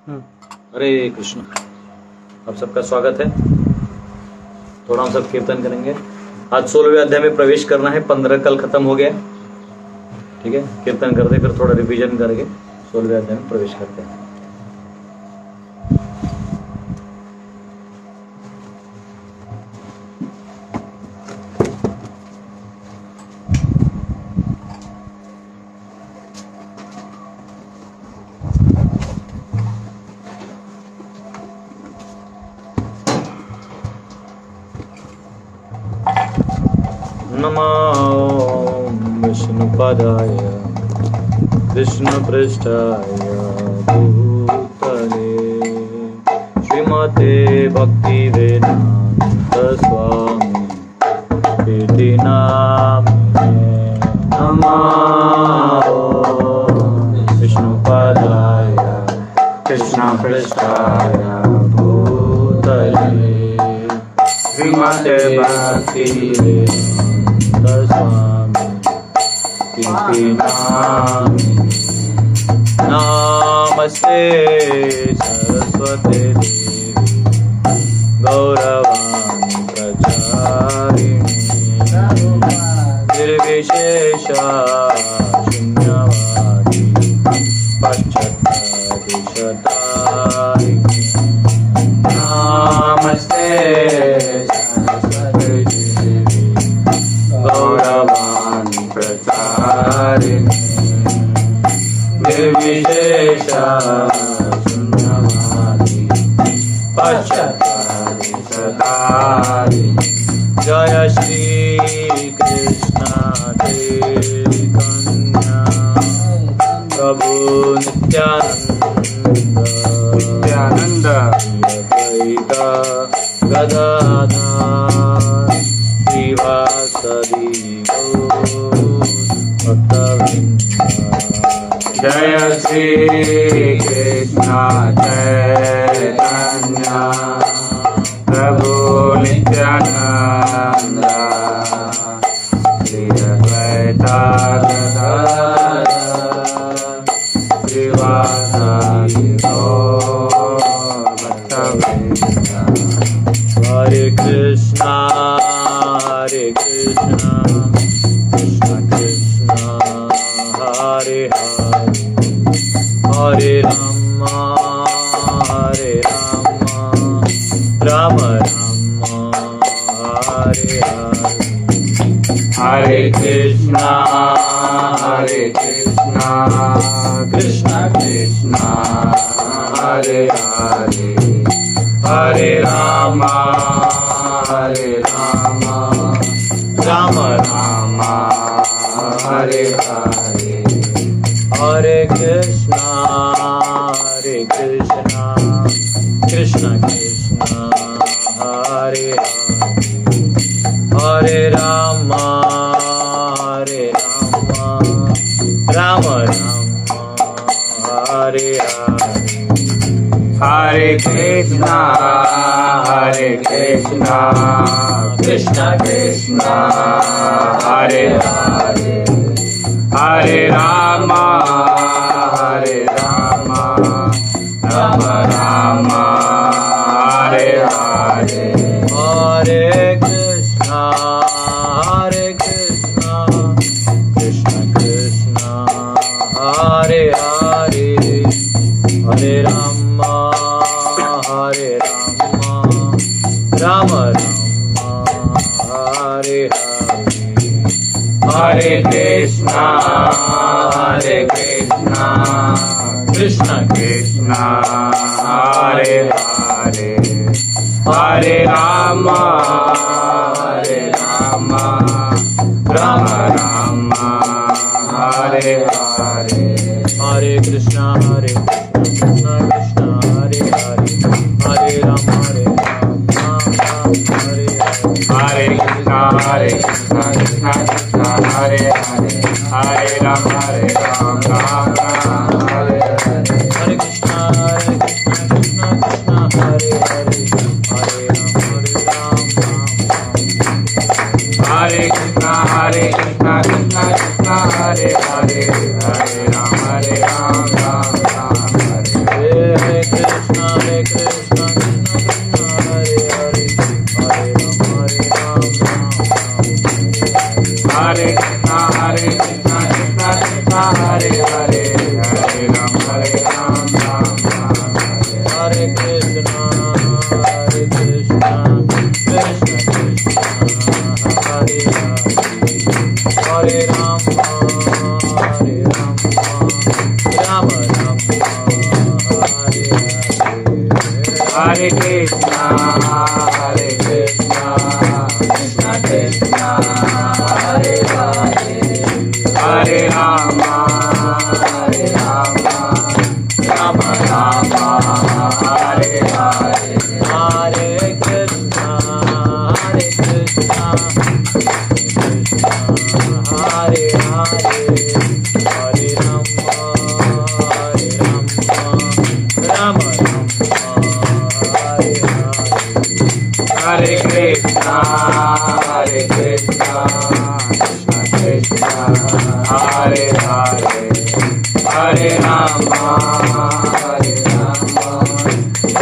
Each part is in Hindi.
हरे कृष्ण। आप सबका स्वागत है। थोड़ा हम सब कीर्तन करेंगे। आज 16वें अध्याय में प्रवेश करना है। 15 कल खत्म हो गया। ठीक है, कीर्तन करते फिर थोड़ा रिवीजन करके 16वें अध्याय में प्रवेश करते हैं। नमो विष्णुपदाय कृष्णपृष्ठाय भूतले श्रीमते भक्तिवेदांत स्वामी इति नामिने। नमो विष्णुपदाय कृष्णपृष्ठाय भूतले श्रीमते भक्तिवेदांत स्वामी इति नामिने। नमस्ते सरस्वती देवी गौरवाणी प्रचारिणी निर्विशेषा शून्यवादी पाश्चात्यदेशतारिणी। नमस्ते सरस्वती देवी गौरवाणी प्रचारिणी निर्विशेषा शून्यवादी पाश्चात्यदेशतारिणी। जय श्री कृष्ण चैतन्य प्रभु नित्यानंद अद्वैत गदाधर श्रीवासदि भक्तवृंद। जय श्री कृष्ण चैतन्य प्रभु नित्यानंद श्री अद्वैत गदाधर श्रीवासदि भक्तवृंद। हरे कृष्णा कृष्ण कृष्ण हरे हरे हरे राम राम राम हरे हरे। हरे कृष्णा कृष्ण कृष्ण हरे हरे हरे राम राम राम हरे हरे। हरे कृष्णा कृष्ण कृष्ण हरे हरे हरे राम राम राम हरे हरे। हरे कृष्णा कृष्ण कृष्ण हरे हरे हरे राम राम राम हरे हरे। हरे कृष्णा कृष्ण कृष्ण हरे हरे हरे राम राम राम हरे हरे। हरे कृष्णा कृष्ण कृष्ण हरे हरे हरे राम राम राम हरे हरे। हरे कृष्णा कृष्ण कृष्ण हरे हरे हरे राम राम हरे हरे। हरे कृष्णा कृष्ण कृष्ण हरे हरे हरे राम राम हरे हरे। हरे कृष्णा कृष्ण कृष्ण हरे हरे हरे राम हरे कृष्णा कृष्ण कृष्ण हरे हरे हरे राम राम राम हरे। Hare Krishna, Hare Krishna, Krishna Krishna, Hare Hare, Hare Rama, Hare Rama, Rama Rama, Hare Hare, Hare Krishna, Hare Krishna, Hare Hare, Hare Rama, Hare Rama, Rama Hare Krishna, Hare Krishna, Krishna Krishna, Hare Hare, Hare Rama, Hare Rama,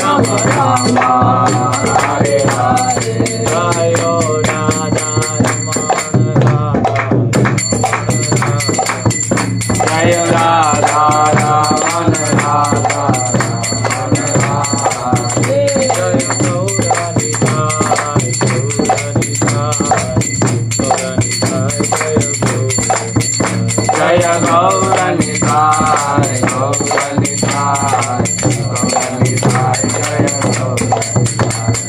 Rama Rama, Hare Hare, Jayo Radha Raman Radha, Jaya Gaura Nitai, Gaura Nitai, Gaura Nitai, Jaya Gaura Nitai,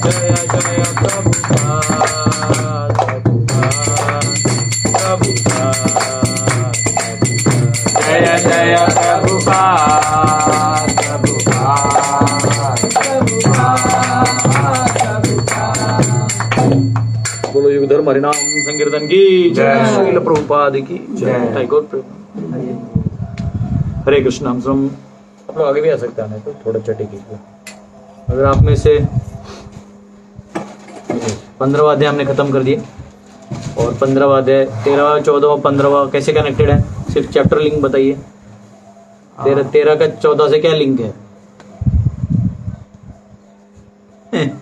Jaya Jaya Prabhupada, Prabhupada, Jaya Jaya Prabhupada, Prabhupada. बोलो युगधर्म हरिनाम संकीर्तन की जय, श्रील प्रभुपाद की जय, ठाकुर हरे कृष्ण। हम सब आप लोग आगे भी आ सकते हैं तो थोड़ा चटे कीजिए। अगर आप में से 15वां अध्याय हमने खत्म कर दिया और 15वां अध्याय 13वां 14वां 15वां कैसे कनेक्टेड है, सिर्फ चैप्टर लिंक बताइए। 13 का 14 से क्या लिंक है?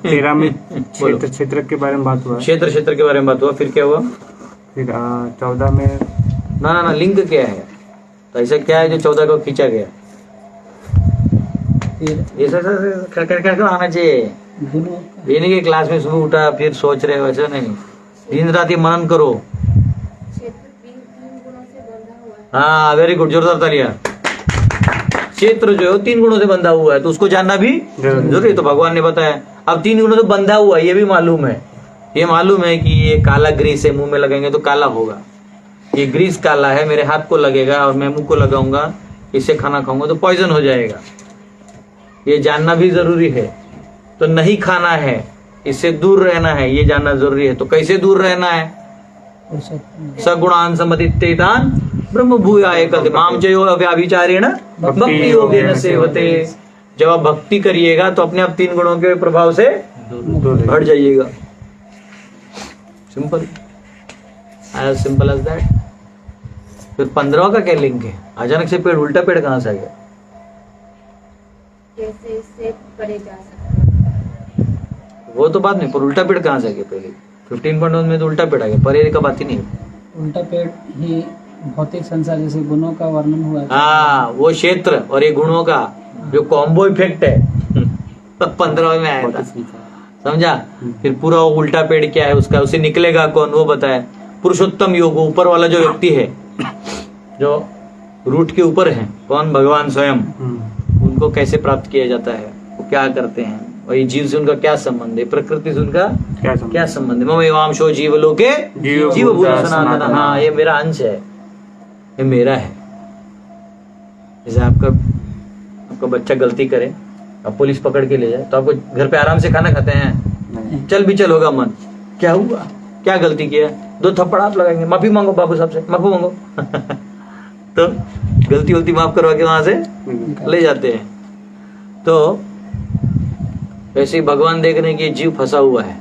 13 में क्षेत्र के बारे में बात हुआ, क्षेत्र के बारे में बात हुआ। फिर क्या हुआ? फिर 14 में ना लिंक क्या है? तो ऐसा क्या है जो 14 को खींचा गया? ऐसा आना चाहिए। ये नहीं कि क्लास में सुबह उठा फिर सोच रहे हो, ऐसा नहीं। दिन रात ये मनन करो। हाँ वेरी गुड, जोरदार तालियां। क्षेत्र जो है 3 गुणों से बंधा हुआ है, तो उसको जानना भी जरूरी है। तो भगवान ने बताया। अब 3 गुणों से बंधा हुआ है, ये भी मालूम है। ये मालूम है कि ये काला ग्रीस है, मुंह में लगाएंगे तो काला होगा। ये ग्रीस काला है, मेरे हाथ को लगेगा और मैं मुंह को लगाऊंगा, इससे खाना खाऊंगा तो पॉइजन हो जाएगा। ये जानना भी जरूरी है। तो नहीं खाना है, इससे दूर रहना है, ये जानना जरूरी है। तो कैसे दूर रहना है? सगुणान समदित्तेतान ब्रह्म भूयाय कद माम जयो अव्याभिचारेण भक्ति योगेन सेवते। जब आप भक्ति करिएगा तो अपने आप 3 गुणों के प्रभाव से हट जाइएगा। Simple, as simple as that. फिर 15वां का क्या लिंक है? अचानक से पेड़, उल्टा पेड़ कहां से आ गया? कैसे इससे परे जा सकते हैं? वो तो बात नहीं, पर उल्टा पेड़ कहां से आ गया? पहले 15.1 में तो उल्टा पेड़ आ गया, परे का बात ही नहीं। उल्टा पेड़ ही भौतिक संसार जैसे गुणों का वर्णन हुआ है। हाँ, वो क्षेत्र और ये गुणों का जो कॉम्बो इफेक्ट है 15 में आया था, समझा? फिर पूरा वो उल्टा पेड़ क्या है उसका, उसे निकलेगा कौन, वो बताया। पुरुषोत्तम योग, ऊपर वाला जो व्यक्ति है, जो रूट के ऊपर है, कौन? भगवान स्वयं। उनको कैसे प्राप्त किया जाता है, वो क्या करते हैं, और ये जीव से उनका क्या संबंध है, प्रकृति से उनका क्या संबंध है। मम एवांशो जीवलोके जीवभूत सनातन। हाँ, ये मेरा अंश है, ये मेरा है। जैसे आपका बच्चा गलती करे, अब पुलिस पकड़ के ले जाए, तो आपको घर पे आराम से खाना खाते हैं? चल भी चल होगा मन, क्या हुआ, क्या गलती किया, 2 थप्पड़ आप लगाएंगे, माफी मांगो बाबू साहब से, माफी मांगो तो गलती माफ करवा के वहां से ले जाते हैं। तो वैसे ही भगवान देख रहे हैं कि जीव फंसा हुआ है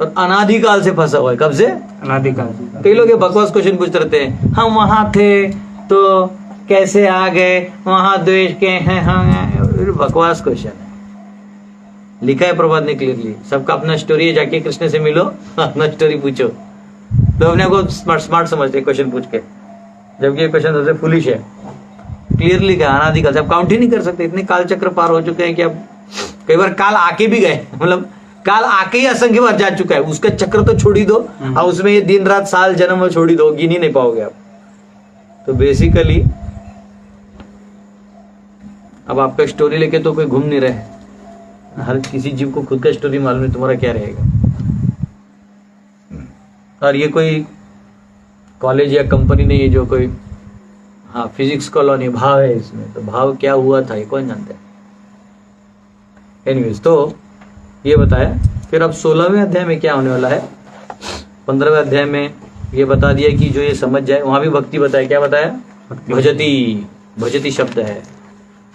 और अनादिकाल से फंसा हुआ है। कब से? अनादिकाल से। कई लोग ये बकवास क्वेश्चन पूछते रहते हैं, हम वहां थे तो कैसे आ गए, वहां द्वेष के हैं हम। बकवास क्वेश्चन है। लिखा है प्रभात ने क्लियरली, सबका अपना स्टोरी है, जाके कृष्ण से मिलो, अपना स्टोरी पूछो। तो अपने को स्मार्ट समझते क्वेश्चन पूछ के, जबकि ये क्वेश्चन सबसे फुलिश है। क्लियरली कहा अनादिकाल से, आप काउंट ही नहीं कर सकते, इतने काल चक्र पार हो चुके हैं कि अब कई बार काल आके भी गए, मतलब काल आके ही असंख्य बार जा चुका है, उसका चक्र तो छोड़ ही दो, और उसमें ये दिन रात साल जन्म छोड़ ही दो, गिन ही नहीं पाओगे आप। तो बेसिकली अब आपका स्टोरी लेके तो कोई घूम नहीं रहे, हर किसी जीव को खुद का स्टोरी मालूम है, तुम्हारा क्या रहेगा। और ये कोई कॉलेज या कंपनी नहीं है जो कोई, हाँ फिजिक्स कॉलोनी भाव है इसमें, तो भाव क्या हुआ था ये कौन जानता है। एनीवेज, तो ये बताया। फिर अब 16वें अध्याय में क्या होने वाला है। 15वें अध्याय में ये बता दिया कि जो ये समझ जाए, वहां भी भक्ति बताया। क्या बताया? भजती, भजती शब्द है।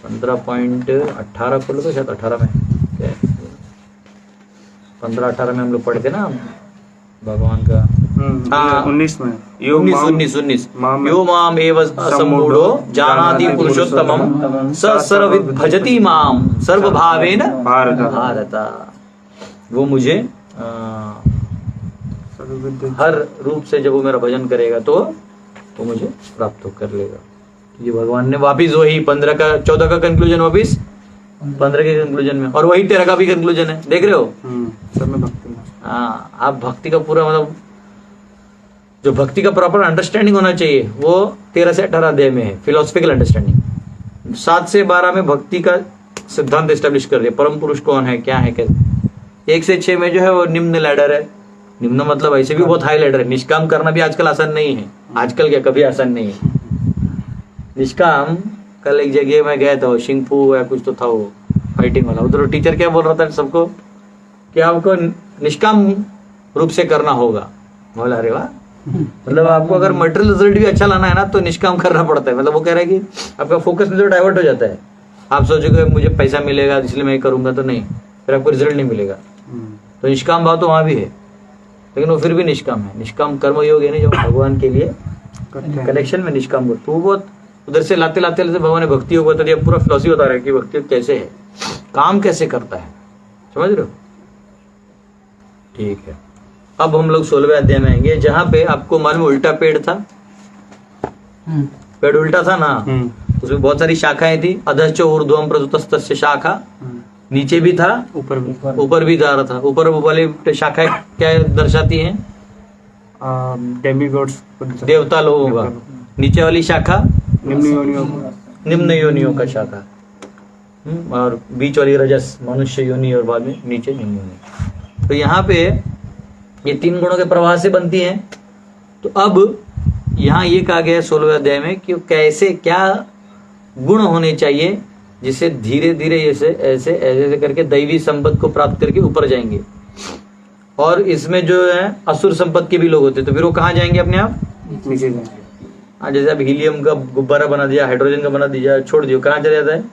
15.18 खोलो तो शायद 18 में क्या है, 15-18 में हम लोग पढ़ते ना भगवान का। हाँ 19 में 19 यो माम एव असम्मूढ़ो जानाति पुरुषोत्तमं स सर्वविद भजति माम सर्वभावेन भारत। वो मुझे हर रूप से जब वो मेरा भजन करेगा तो वो मुझे प्राप्त कर लेगा। ये भगवान ने वापिस वही 14 का कंक्लूजन वापिस 15 के कंक्लूजन में, और वही 13 का भी कंक्लूजन है। देख रहे हो? सब में भक्ति। हाँ, आप भक्ति का पूरा मतलब जो भक्ति का प्रॉपर अंडरस्टैंडिंग होना चाहिए वो 13 से 18 अध्याय में है। फिलोसफिकल अंडरस्टैंडिंग 7 से 12 में भक्ति का सिद्धांत एस्टेब्लिश कर दिया। परम पुरुष कौन है, क्या है, कैसे। 1 से 6 में जो है वो निम्न लैडर है। निम्न मतलब ऐसे भी बहुत हाई लैडर है। निष्काम करना भी आजकल आसान नहीं है। आजकल क्या, कभी आसान नहीं है निष्काम। कल एक जगह में गया था, शिंगफू या कुछ तो था वो फाइटिंग वाला, उधर टीचर क्या बोल रहा था सबको कि आपको निष्काम रूप से करना होगा। बोला अरे वाह, मतलब आपको अगर मटेरियल रिजल्ट भी अच्छा लाना है ना तो निष्काम करना पड़ता है। मतलब वो कह रहा है कि आपका फोकस में जो डाइवर्ट हो जाता है। आप सोचोगे मुझे पैसा मिलेगा इसलिए मैं करूंगा, तो नहीं, फिर आपको रिजल्ट नहीं मिलेगा। तो निष्काम भाव तो वहां भी है, लेकिन वो फिर भी निष्काम है। निष्काम कर्म योग है ना, जो भगवान के लिए कनेक्शन में निष्काम हो। तो वो बहुत उधर से लाते लाते लाते भगवान ने भक्ति योग बता दिया। पूरा फिलॉसफी बता रहा है कि भक्ति कैसे है, काम कैसे करता है। समझ रहे हो? ठीक है, अब हम लोग 16वें अध्याय में आएंगे, जहां पे आपको मालूम उल्टा पेड़ था। पेड़ उल्टा था ना, उसमें बहुत सारी शाखाएं थी। अधश्च ऊर्ध्वं प्रसुतस्तस्य शाखा, नीचे भी था ऊपर भी जा रहा था। ऊपर वाली शाखाएं क्या दर्शाती हैं? डेमीगॉड्स, देवता लोगों का। नीचे वाली शाखा निम्न योनियों का शाखा, और बीच वाली रजस मनुष्य योनि, और बाद में नीचे निम्न योनि। तो यहाँ पे ये 3 गुणों के प्रवाह से बनती हैं। तो अब यहाँ ये कहा गया है 16वें अध्याय में कि कैसे क्या गुण होने चाहिए जिससे धीरे धीरे ऐसे ऐसे ऐसे करके दैवी संपत्ति को प्राप्त करके ऊपर जाएंगे। और इसमें जो है असुर संपत्ति के भी लोग होते हैं, तो फिर वो कहाँ जाएंगे अपने आप? नीचे जाएंगे। हाँ, जैसे अब हीलियम का गुब्बारा बना दिया, हाइड्रोजन का बना दिया, छोड़ दिया, कहाँ चला जाता है?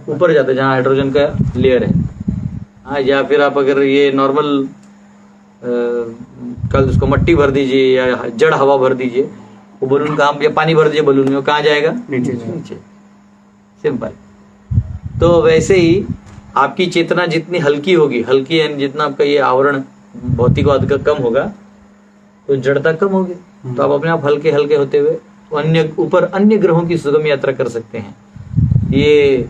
ऊपर जाता है, जहाँ हाइड्रोजन का लेयर है। हाँ, या फिर आप अगर ये नॉर्मल कल उसको मट्टी भर दीजिए या जड़ हवा भर दीजिए, वो बलून कहाँ, या पानी भर दीजिए बलून में, वो कहाँ जाएगा? नीचे। सिंपल। तो वैसे ही आपकी चेतना जितनी हल्की होगी, हल्की यानी जितना आपका ये आवरण भौतिकवाद का कम होगा तो जड़ता कम होगी। तो आप अपने आप हल्के हल्के होते हुए अन्य ग्रहों की सुगम यात्रा कर सकते हैं। ये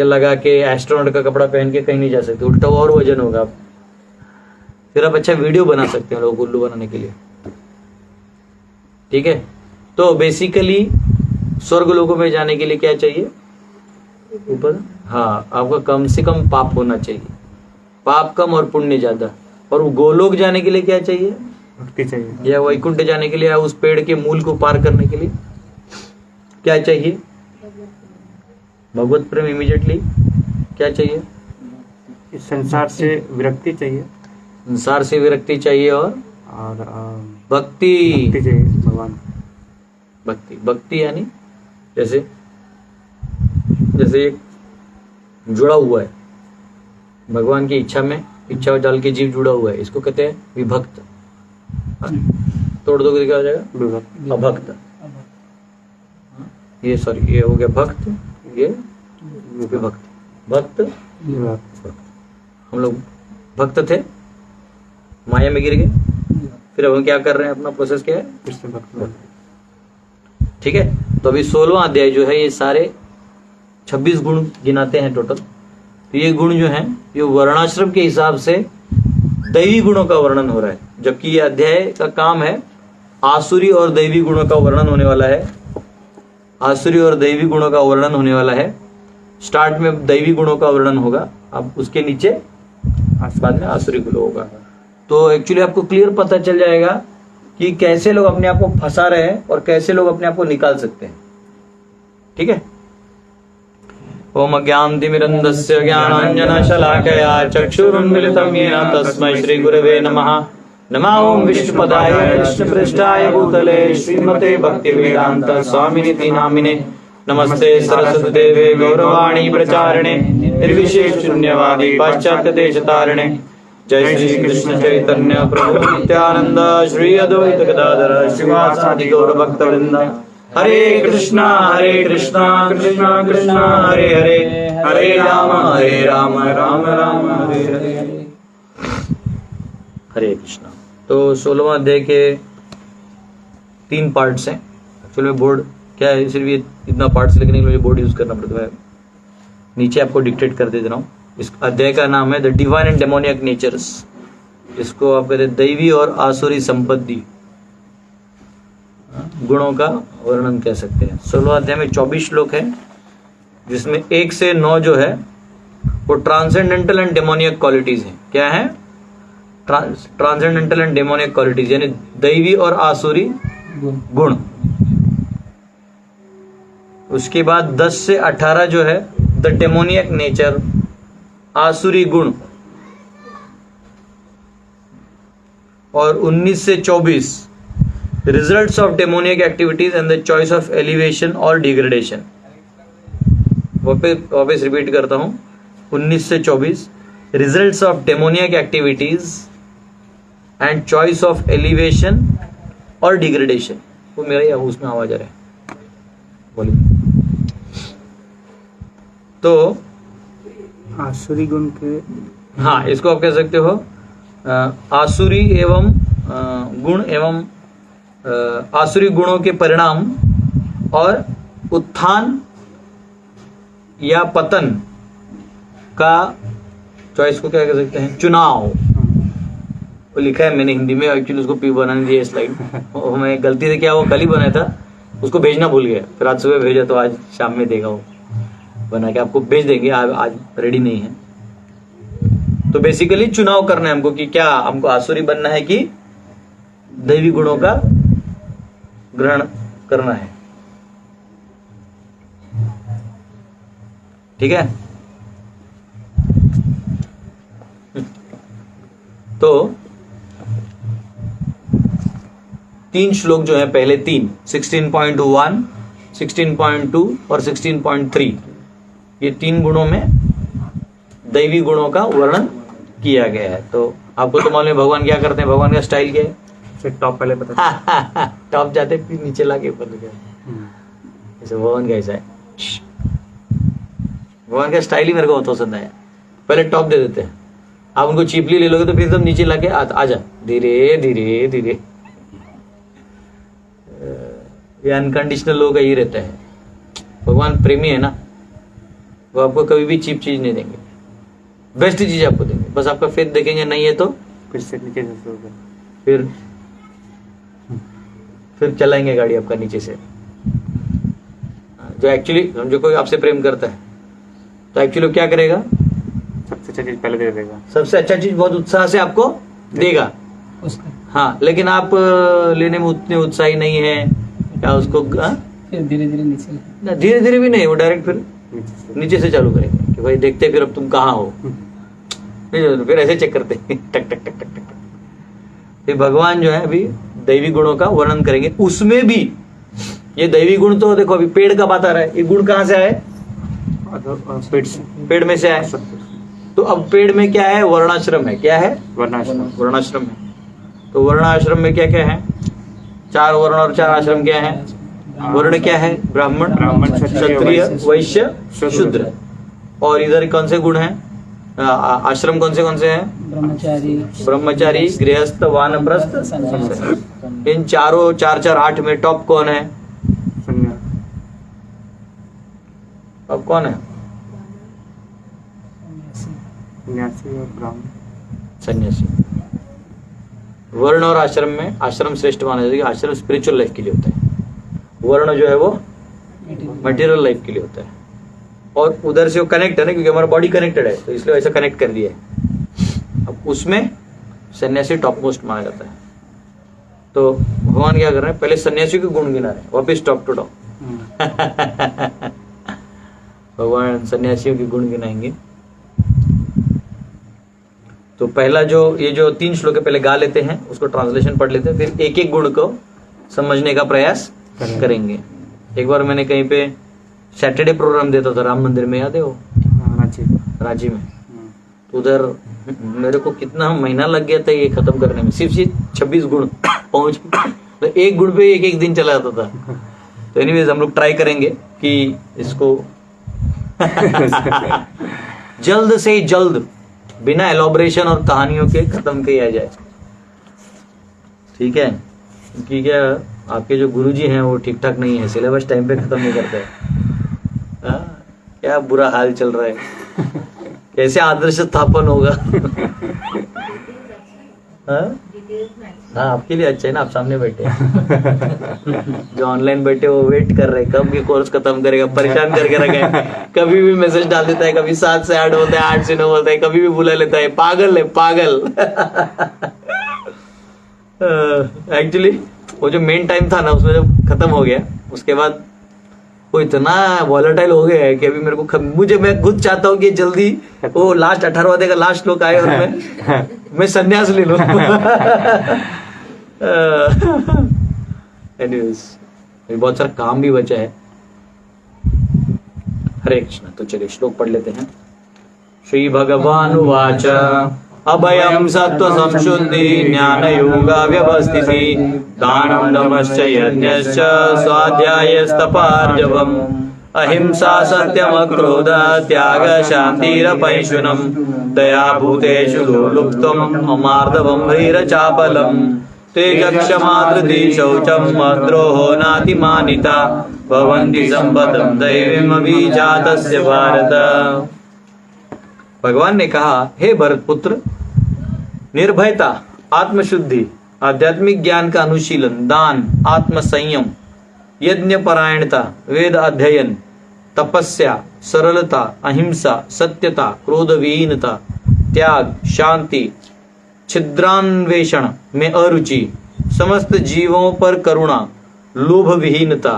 लगा के एस्ट्रोनॉट का कपड़ा पहन के कहीं नहीं जा सकते, उल्टा और वजन होगा। आप फिर आप अच्छा वीडियो बना सकते हैं लोगों को उल्लू बनाने के लिए। ठीक है, तो बेसिकली स्वर्ग लोकों में जाने के लिए क्या चाहिए? ऊपर। हाँ, आपका कम से कम पाप होना चाहिए, पाप कम और पुण्य ज्यादा। और गोलोक जाने के लिए क्या चाहिए? भक्ति चाहिए। या वैकुंठ जाने के लिए, या उस पेड़ के मूल को पार करने के लिए क्या चाहिए? भगवत प्रेम। इमीडिएटली क्या चाहिए? इस संसार से विरक्ति चाहिए। संसार से विरक्ति चाहिए, और भक्ति चाहिए भगवान। भक्ति यानी जैसे एक जुड़ा हुआ है भगवान की इच्छा में, इच्छा डाल के जीव जुड़ा हुआ है, इसको कहते हैं विभक्त। तोड़ दोगे क्या हो जाएगा? अभक्त। ये सॉरी, ये हो गया भक्त, ये विभक्त। भक्त, हम लोग भक्त थे, माया में गिर गए, फिर अब हम क्या कर रहे हैं? अपना प्रोसेस क्या है? फिर से भक्त। ठीक है, तो अभी 16वां अध्याय जो है ये सारे 26 गुण गिनाते हैं टोटल। तो ये गुण जो हैं ये वर्णाश्रम के हिसाब से दैवी गुणों का वर्णन हो रहा है, जबकि ये अध्याय का काम है आसुरी और दैवी गुणों का वर्णन होने वाला है। आसुरी और दैवी गुणों का वर्णन होने वाला है स्टार्ट में दैवी गुणों का वर्णन होगा, अब उसके नीचे बाद में आसुरी गुण होगा। तो एक्चुअली आपको क्लियर पता चल जाएगा कि कैसे लोग अपने आप को फंसा रहे हैं और कैसे लोग अपने आप को निकाल सकते हैं। ठीक है। ओम अज्ञानतिमिरन्धस्य ज्ञानाञ्जनशलाकया चक्षुरुन्मिलितं येन तस्मै श्रीगुरवे नमः। नमः ओम विष्णुपदाय कृष्णपृष्ठाय भूतले श्रीमते भक्तिवेदांत स्वामिनिति नामिने। नमस्ते सरस्वती देवे गौरवाणी प्रचारिणे निर्विशेष शून्यवादी पाश्चात्य देशतारिणे। जय श्री कृष्ण चैतन्य प्रभु नित्यानंद श्री अद्वैत गदाधर श्रीवासादि गौर भक्तवृंद। हरे कृष्णा कृष्णा कृष्णा हरे हरे, हरे राम राम राम हरे हरे। हरे कृष्णा। तो 16वां अध्याय के 3 पार्ट्स हैं। एक्चुअली बोर्ड क्या है, सिर्फ ये इतना पार्ट्स लिखने के लिए बोर्ड यूज करना पड़ता है। नीचे आपको डिक्टेट कर दे रहा हूँ। इस अध्याय का नाम है the divine and demoniac natures. इसको आप कहते हैं दैवी और आसुरी संपत्ति गुणों का वर्णन कह सकते हैं। 16वां अध्याय में 24 श्लोक है, जिसमें 1 से 9 जो है वो ट्रांसेंडेंटल एंड डेमोनियक क्वालिटीज हैं। क्या है? ट्रांसेंडेंटल एंड डेमोनियक क्वालिटीज, यानी दैवी और आसुरी गुण। उसके बाद 10 से 18 जो है द डेमोनियक नेचर, आसुरी गुण। और 19 से 24 results of demoniac activities and the choice of elevation और डिग्रेडेशन। वापस रिपीट करता हूं, 19 से 24 results of demoniac activities and choice of elevation और डिग्रेडेशन। वो मेरा या उसमें आवाज आ रहा है, बोलिए। तो आसुरी गुण के, हाँ, इसको आप कह सकते हो आसुरी एवं गुण एवं आसुरी गुणों के परिणाम और उत्थान या पतन का, चॉइस को क्या कह सकते हैं, चुनाव। वो लिखा है मैंने हिंदी में, एक्चुअली उसको पी बनाने दिया स्लाइड। मैं गलती से क्या वो कल ही बनाया था, उसको भेजना भूल गया, फिर आज सुबह भेजा तो आज शाम में देगा वो बना के, आपको भेज देंगे। आज रेडी नहीं है। तो बेसिकली चुनाव करना है हमको कि क्या हमको आसुरी बनना है कि दैवी गुणों का ग्रहण करना है। ठीक है। तो 3 श्लोक जो है, पहले 3 16.1, 16.2 और 16.3, ये 3 गुणों में दैवी गुणों का वर्णन किया गया है। तो आपको तो मालूम है भगवान क्या करते हैं, भगवान का स्टाइल क्या है। टॉप पहले पता टॉप जाते फिर नीचे लाके ऊपर गया, ऐसे भगवान का ऐसा है। भगवान का स्टाइल ही मेरे को बहुत पसंद आया। पहले टॉप दे देते हैं, आप उनको चीपली ले लोगे तो फिर सब नीचे लाके आजा धीरे धीरे धीरे। ये अनकंडीशनल लोग ही रहता है। भगवान प्रेमी है ना, वो आपको कभी भी चीप चीज नहीं देंगे, बेस्ट चीज आपको देंगे। बस आपका फेथ देखेंगे, नहीं है तो फिर से नीचे से फिर चलाएंगे गाड़ी आपका नीचे से। जो एक्चुअली जो कोई आपसे प्रेम करता है तो एक्चुअली क्या करेगा, सबसे अच्छा चीज पहले दे देगा। सबसे अच्छा चीज बहुत उत्साह से आपको देगा। हाँ, लेकिन आप लेने में उतने उत्साही नहीं है क्या, उसको फिर धीरे धीरे नीचे, धीरे धीरे भी नहीं, वो डायरेक्ट फिर नीचे से चालू करेंगे कि भाई देखते फिर अब तुम कहाँ हो। फिर ऐसे चेक करते टक टक टक टक टक। फिर भगवान जो है अभी दैवी गुणों का वर्णन करेंगे। उसमें भी ये दैवी गुण तो देखो, अभी पेड़ का बात आ रहा है, ये गुण कहाँ से आए, पेड़ में से आए। तो अब पेड़ में क्या है, वर्णाश्रम है। क्या है, वर्णाश्रम है। तो वर्णाश्रम में क्या क्या है, 4 वर्ण और 4 आश्रम क्या है। वर्ण क्या है, ब्राह्मण, क्षत्रिय, वैश्य, शूद्र। और इधर कौन से गुण हैं, आश्रम कौन से हैं, ब्रह्मचारी, गृहस्थ, वानप्रस्थ, सन्यासी। इन चारों 4 8 में टॉप कौन है, अब कौन है, सन्यासी। वर्ण और आश्रम में आश्रम श्रेष्ठ माना जाता है। आश्रम स्पिरिचुअल लाइफ के लिए होता है, वर्ण जो है वो मटेरियल लाइफ के लिए होता है। और उधर से वो कनेक्ट है ना, क्योंकि हमारा बॉडी कनेक्टेड है तो इसलिए ऐसा कनेक्ट कर दिया है। अब उसमें सन्यासी टॉप मोस्ट माना जाता है। तो भगवान क्या कर रहे हैं, पहले सन्यासी के गुण गिना रहे हैं, वापिस टॉप टू टॉप। भगवान सन्यासियों के गुण गिनाएंगे। तो पहला ये जो 3 श्लोक है पहले गा लेते हैं, उसको ट्रांसलेशन पढ़ लेते हैं, फिर एक एक गुण को समझने का प्रयास करेंगे। एक बार मैंने कहीं पे सैटरडे प्रोग्राम देता था राम मंदिर में, याद है वो, रांची में। तो उधर मेरे को कितना महीना लग गया था ये खत्म करने में, सिर्फ ये 26 गुण पहुंच, तो एक गुण पे एक दिन चला जाता था। तो एनीवेज हम लोग ट्राई करेंगे कि इसको जल्द से जल्द बिना एलॉबरेशन और कहानियों के खत्म किया जाए, ठीक है? क्योंकि क्या आपके जो गुरुजी हैं वो ठीक ठाक नहीं है, सिलेबस टाइम पे खत्म नहीं करते हैं। क्या बुरा हाल चल रहा है, कैसे आदर्श स्थापन होगा? हाँ, आपके लिए अच्छा है ना, आप सामने बैठे हैं। जो ऑनलाइन बैठे वो वेट कर रहे हैं कब ये कोर्स खत्म करेगा, परेशान करके रखा है। कभी भी मैसेज डाल देता है, कभी 7 से 8 बोलता है, 8 से 9 बोलता है, कभी भी बुला लेता है। पागल है, पागल। एक्चुअली वो जो मेन टाइम था ना, उसमें जब खत्म हो गया उसके बाद वो इतना वॉलेटाइल हो गया है कि अभी मेरे को मैं खुद चाहता हूँ कि जल्दी वो लास्ट 18वां का लास्ट श्लोक आए और मैं संन्यास ले लूं। एनीवेज बहुत सारा काम भी बचा है। हरे कृष्ण। तो चलिए श्लोक पढ़ लेते हैं। श्री भगवान उवाच अभयं सत्त्व संशुद्धि ज्ञान योगा व्यवस्थिति दानं दमश्च यज्ञश्च स्वाध्यायस्तपार्जवम् अहिंसा सत्यमक्रोध त्याग शान्तिरपैशुनम् दया भूतेषु लोलुप्त्वम् अमार्दवम् ह्रीरचापलम् तेजक्षमा धृति शौचम् मद्रोहो नातिमानिता भवन्ति सम्पदम् दैवीमभिजातस्य भारत। भगवान ने कहा, हे भरत पुत्र, निर्भयता, आत्मशुद्धि, आध्यात्मिक ज्ञान का अनुशीलन, दान, आत्म संयम, यज्ञ परायणता, वेद अध्ययन, तपस्या, सरलता, अहिंसा, सत्यता, क्रोध विहीनता, त्याग, शांति, छिद्रान्वेषण में अरुचि, समस्त जीवों पर करुणा, लोभ विहीनता,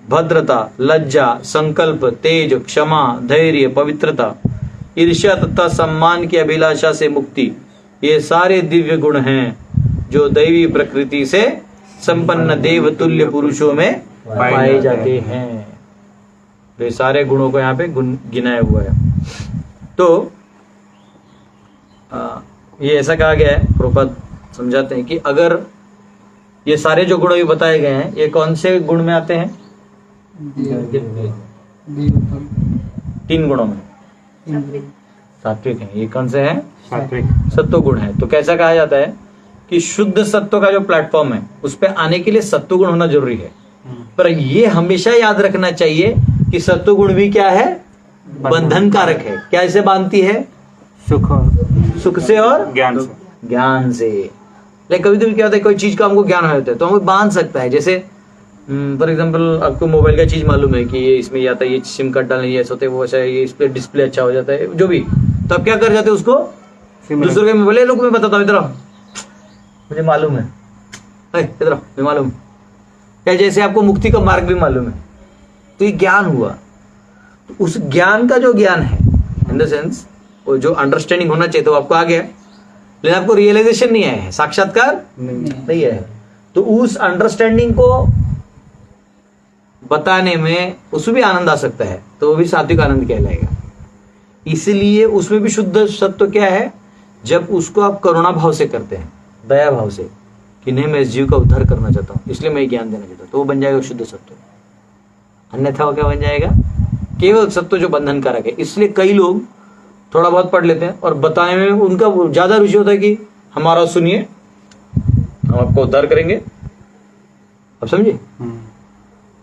भद्रता, लज्जा, संकल्प, तेज, क्षमा, धैर्य, पवित्रता, ईर्ष्या तथा सम्मान की अभिलाषा से मुक्ति, ये सारे दिव्य गुण हैं जो दैवी प्रकृति से संपन्न देव तुल्य पुरुषों में पाए जाते हैं। तो ये सारे गुणों को यहाँ पे गिनाया हुआ है। तो ये ऐसा कहा गया है, प्रभुपाद समझाते हैं कि अगर ये सारे जो गुण भी बताए गए हैं ये कौन से गुण में आते हैं? 3 गुणों में। सात्विक है। ये कौन से हैं? सात्विक सत्व गुण है। तो कैसा कहा जाता है कि शुद्ध सत्व का जो प्लेटफॉर्म है उस पे आने के लिए सत्व गुण होना जरूरी है। पर ये हमेशा याद रखना चाहिए कि सत्व गुण भी क्या है? बंधन कारक है। क्या इसे बांधती है? सुख से और ज्ञान से। लाइक कभी कभी क्या होता है, कोई चीज का हमको ज्ञान होता है तो हमें बांध सकता है। जैसे फॉर एग्जाम्पल आपको मोबाइल का चीज मालूम है कि ये इसमें आता है, ये सिम कार्ड डालने ये ऐसा होता है, वो ऐसा है, ये इस पे डिस्प्ले अच्छा हो जाता है, जो भी। तो आप क्या कर जाते हैं उसको दूसरों के मोबाइल लोग मैं बताता हूँ, इधर मुझे मालूम है, इधर मैं मालूम क्या। जैसे आपको मुक्ति का मार्ग भी मालूम है, तो ये ज्ञान हुआ। तो उस ज्ञान का जो ज्ञान है इन द सेंस वो जो अंडरस्टैंडिंग होना चाहिए तो आपको आ गया, लेकिन आपको रियलाइजेशन नहीं आया है, साक्षात्कार नहीं है। तो उस अंडरस्टैंडिंग को बताने में उसमें भी आनंद आ सकता है, तो वो भी सात्विक आनंद कहलाएगा। इसलिए उसमें भी शुद्ध सत्व क्या है? जब उसको आप करुणा भाव से करते हैं, दया भाव से, कि नहीं मैं इस जीव का उद्धार करना चाहता हूं इसलिए मैं ज्ञान देना चाहता हूं, तो वो बन जाएगा शुद्ध सत्व। अन्यथा वो क्या बन जाएगा? केवल सत्व जो बंधन कारक है। इसलिए कई लोग थोड़ा बहुत पढ़ लेते हैं और बताने में उनका ज्यादा रुचि होता है कि हमारा सुनिए, हम आपको उद्धार करेंगे। अब समझे?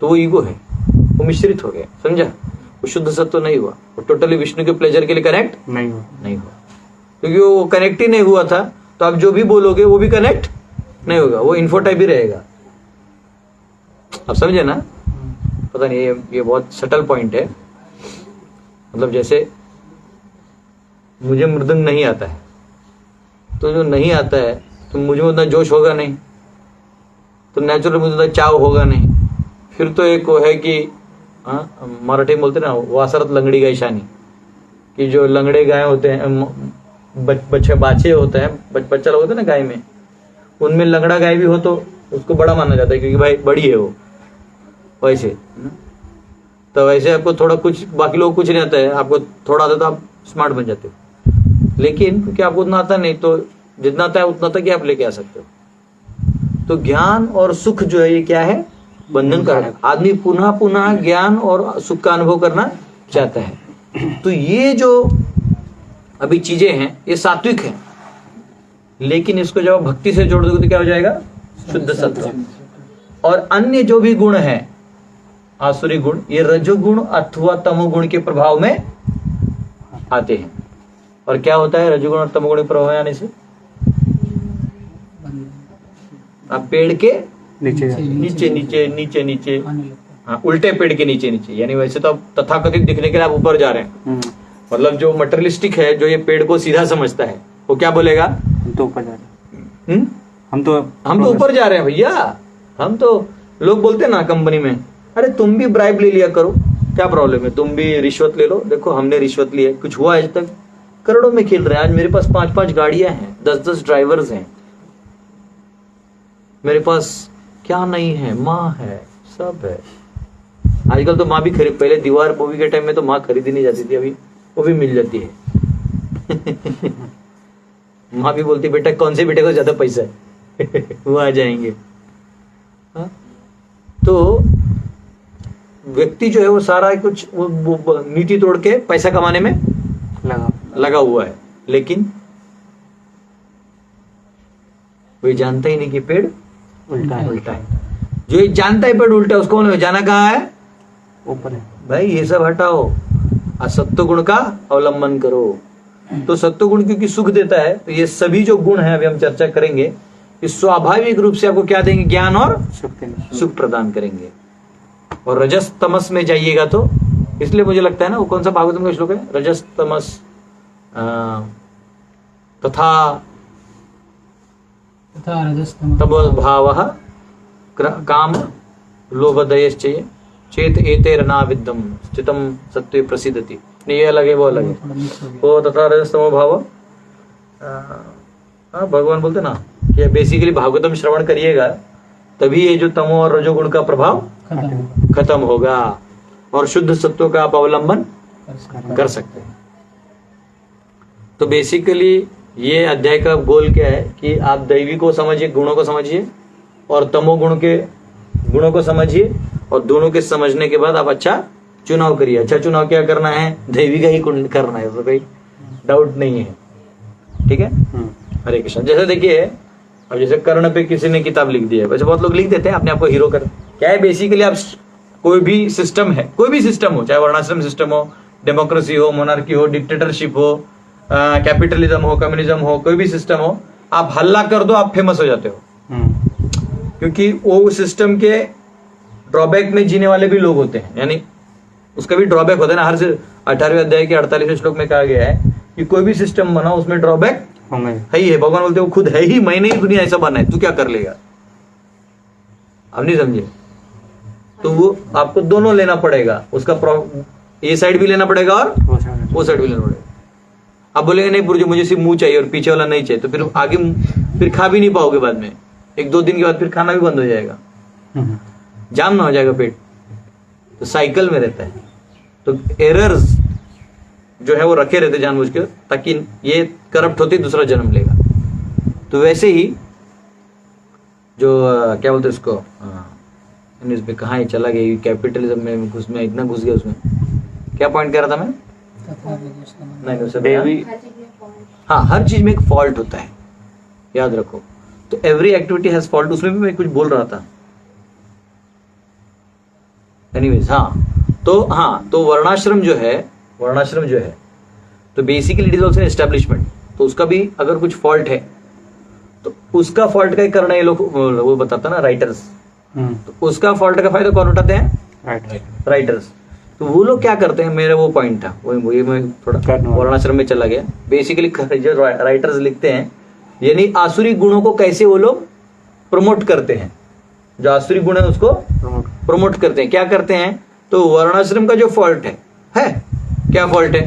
तो वो ईगो है, वो मिश्रित हो गया, समझा? वो शुद्ध सत्व नहीं हुआ, वो टोटली विष्णु के प्लेजर के लिए कनेक्ट नहीं हुआ। क्योंकि वो कनेक्ट ही नहीं हुआ था, तो आप जो भी बोलोगे वो भी कनेक्ट नहीं होगा, वो इन्फो टाइप ही रहेगा। आप समझे ना? पता नहीं, ये बहुत सटल पॉइंट है। मतलब जैसे मुझे मृदंग नहीं आता है, तो जो नहीं आता है तो मुझे उतना जोश होगा नहीं, तो नेचुरल मुझे उतना चाव होगा नहीं। फिर तो एक वो है कि मराठी में बोलते ना, वासरत लंगड़ी गाय शानी, कि जो लंगड़े गाय होते हैं, बच्चे बाछे होते हैं, बच्चा लोग होते हैं ना गाय में, उनमें लंगड़ा गाय भी हो तो उसको बड़ा माना जाता है, क्योंकि भाई बड़ी है वो। वैसे तो वैसे आपको थोड़ा कुछ, बाकी लोग कुछ नहीं आता है, आपको थोड़ा आता तो आप स्मार्ट बन जाते हो, लेकिन क्योंकि आपको उतना आता नहीं, तो जितना आता है उतना तक ही आप लेके आ सकते हो। तो ज्ञान और सुख जो है ये क्या है, बंधन कारक। आदमी पुनः पुनः ज्ञान और सुख का अनुभव करना चाहता है। तो ये जो अभी चीजें हैं ये सात्विक है, लेकिन इसको जब भक्ति से जोड़ दोगे तो क्या हो जाएगा, शुद्ध सत्व। और अन्य जो भी गुण है आसुरी गुण, ये रजोगुण अथवा तमोगुण के प्रभाव में आते हैं। और क्या होता है रजोगुण और तमोगुण के प्रभाव में आने से, आप पेड़ के नीचे नीचे नीचे नीचे नीचे, हाँ उल्टे पेड़ के नीचे नीचे, यानी वैसे तो आप तथाकथित दिखने के लिए आप ऊपर जा रहे हैं, मतलब जो मटेरियलिस्टिक है, जो ये पेड़ को सीधा समझता है, वो क्या बोलेगा, हम तो ऊपर जा रहे हैं, हम तो ऊपर जा रहे हैं भैया। हम तो लोग बोलते हैं ना कंपनी में, अरे तुम भी ब्राइब ले लिया करो, क्या प्रॉब्लम है, तुम भी रिश्वत ले लो। देखो हमने रिश्वत ली है, कुछ हुआ आज तक, करोड़ों में खेल रहे हैं। आज मेरे पास 5-5 गाड़ियां हैं, 10-10 ड्राइवर्स हैं, मेरे पास क्या नहीं है, माँ है, सब है। आजकल तो माँ भी खरीद, पहले दीवार मूवी के टाइम में तो माँ खरीदी नहीं जाती थी, अभी वो भी मिल जाती है। माँ भी बोलती बेटा कौन से बेटे को ज्यादा पैसा है, वो आ जाएंगे। हाँ? तो व्यक्ति जो है वो सारा कुछ वो नीति तोड़ के पैसा कमाने में लगा हुआ है, लेकिन वो जानता ही नहीं कि पेड़ उल्टा है। जो ये जानता है पेड़ उल्टा है, उसको जाना कहाँ है, ऊपर है। भाई ये सब हटाओ, सत्व गुण का अवलंबन करो। तो सत्व गुण क्योंकि सुख देता है, तो ये सभी जो गुण है अभी हम चर्चा करेंगे, इस स्वाभाविक रूप से आपको क्या देंगे, ज्ञान और सुख प्रदान करेंगे। और रजस तमस में जाइएगा तो, इसलिए मुझे लगता है ना, वो कौन सा भागवतम का श्लोक है, रजस तमस तथा तमो भावः काम लोभदयश्चये चेत एतेरनाविद्धम स्थितम सत्वे प्रसिद्धति। नहीं ये अलग है, वो अलग है। वो तथा रजस्तमो भाव, भगवान बोलते ना कि बेसिकली भागवतम श्रवण करिएगा तभी ये जो तमो और रजोगुण का प्रभाव खत्म होगा और शुद्ध सत्व का आप अवलंबन कर सकते हैं। तो बेसिकली ये अध्याय का गोल क्या है कि आप दैवी को समझिए, गुणों को समझिए, और तमोगुण के गुणों को समझिए, और दोनों के समझने के बाद आप अच्छा चुनाव करिए। अच्छा चुनाव क्या करना है, दैवी का ही करना है, तो कोई डाउट नहीं है। ठीक है, हरे कृष्ण। जैसे देखिए, अब जैसे कर्ण पे किसी ने किताब लिख दी है, वैसे बहुत लोग लिख देते हैं अपने आप को हीरो कर। क्या है बेसिकली, आप कोई भी सिस्टम है, कोई भी सिस्टम हो, चाहे वर्णाश्रम सिस्टम हो, डेमोक्रेसी हो, मोनार्की हो, डिक्टेटरशिप हो, कैपिटलिज्म हो, कम्युनिज्म हो, कोई भी सिस्टम हो, आप हल्ला कर दो आप फेमस हो जाते हो। क्योंकि वो सिस्टम के ड्रॉबैक में जीने वाले भी लोग होते हैं, यानी उसका भी ड्रॉबैक होता है ना। हर 18वें अध्याय के 48वें श्लोक में कहा गया है कि कोई भी सिस्टम बनाओ उसमें ड्रॉबैक है ही है। भगवान बोलते वो खुद है ही, मैंने ही दुनिया ऐसा बना है, तू क्या कर लेगा। आप नहीं समझे, तो वो आपको दोनों लेना पड़ेगा, उसका ये साइड भी लेना पड़ेगा और वो साइड भी लेना पड़ेगा। आप बोलेंगे नहीं पुरजो मुझे सिर्फ मुंह चाहिए और पीछे वाला नहीं चाहिए, तो फिर आगे फिर खा भी नहीं पाओगे बाद में। 1-2 दिन के बाद फिर खाना भी बंद हो जाएगा, जाम ना हो जाएगा पेट। तो साइकिल में रहता है। तो एरर्स जो है वो रखे रहते जानबूझ के, ताकि ये करप्ट होती दूसरा जन्म लेगा। तो वैसे ही जो क्या बोलते इसको, इसमें कहाँ ही चला गया, कैपिटलिज्म में घुस गया। उसमें क्या पॉइंट कह रहा था मैं, नहीं हाँ, हर चीज में एक फॉल्ट होता है, याद रखो। तो एवरी एक्टिविटी हैज फॉल्ट, उसमें भी मैं कुछ बोल रहा था। एनीवेज, तो वर्णाश्रम जो है तो basically it is also establishment. तो उसका भी अगर कुछ फॉल्ट है तो उसका फॉल्ट का ही करना, ये लोग वो बताता ना राइटर्स, तो उसका फॉल्ट का फायदा कौन उठाते हैं, राइटर्स। तो वो लोग क्या करते हैं, मेरा वो पॉइंट था, वो ये मैं थोड़ा कर्णवाद। वर्णाश्रम में चला गया। बेसिकली जो राइटर्स लिखते हैं, यानी आसुरी गुणों को कैसे वो लोग प्रमोट करते हैं, जो आसुरी गुण है उसको प्रमोट करते हैं। क्या करते हैं, तो वर्णाश्रम का जो फॉल्ट है क्या फॉल्ट है,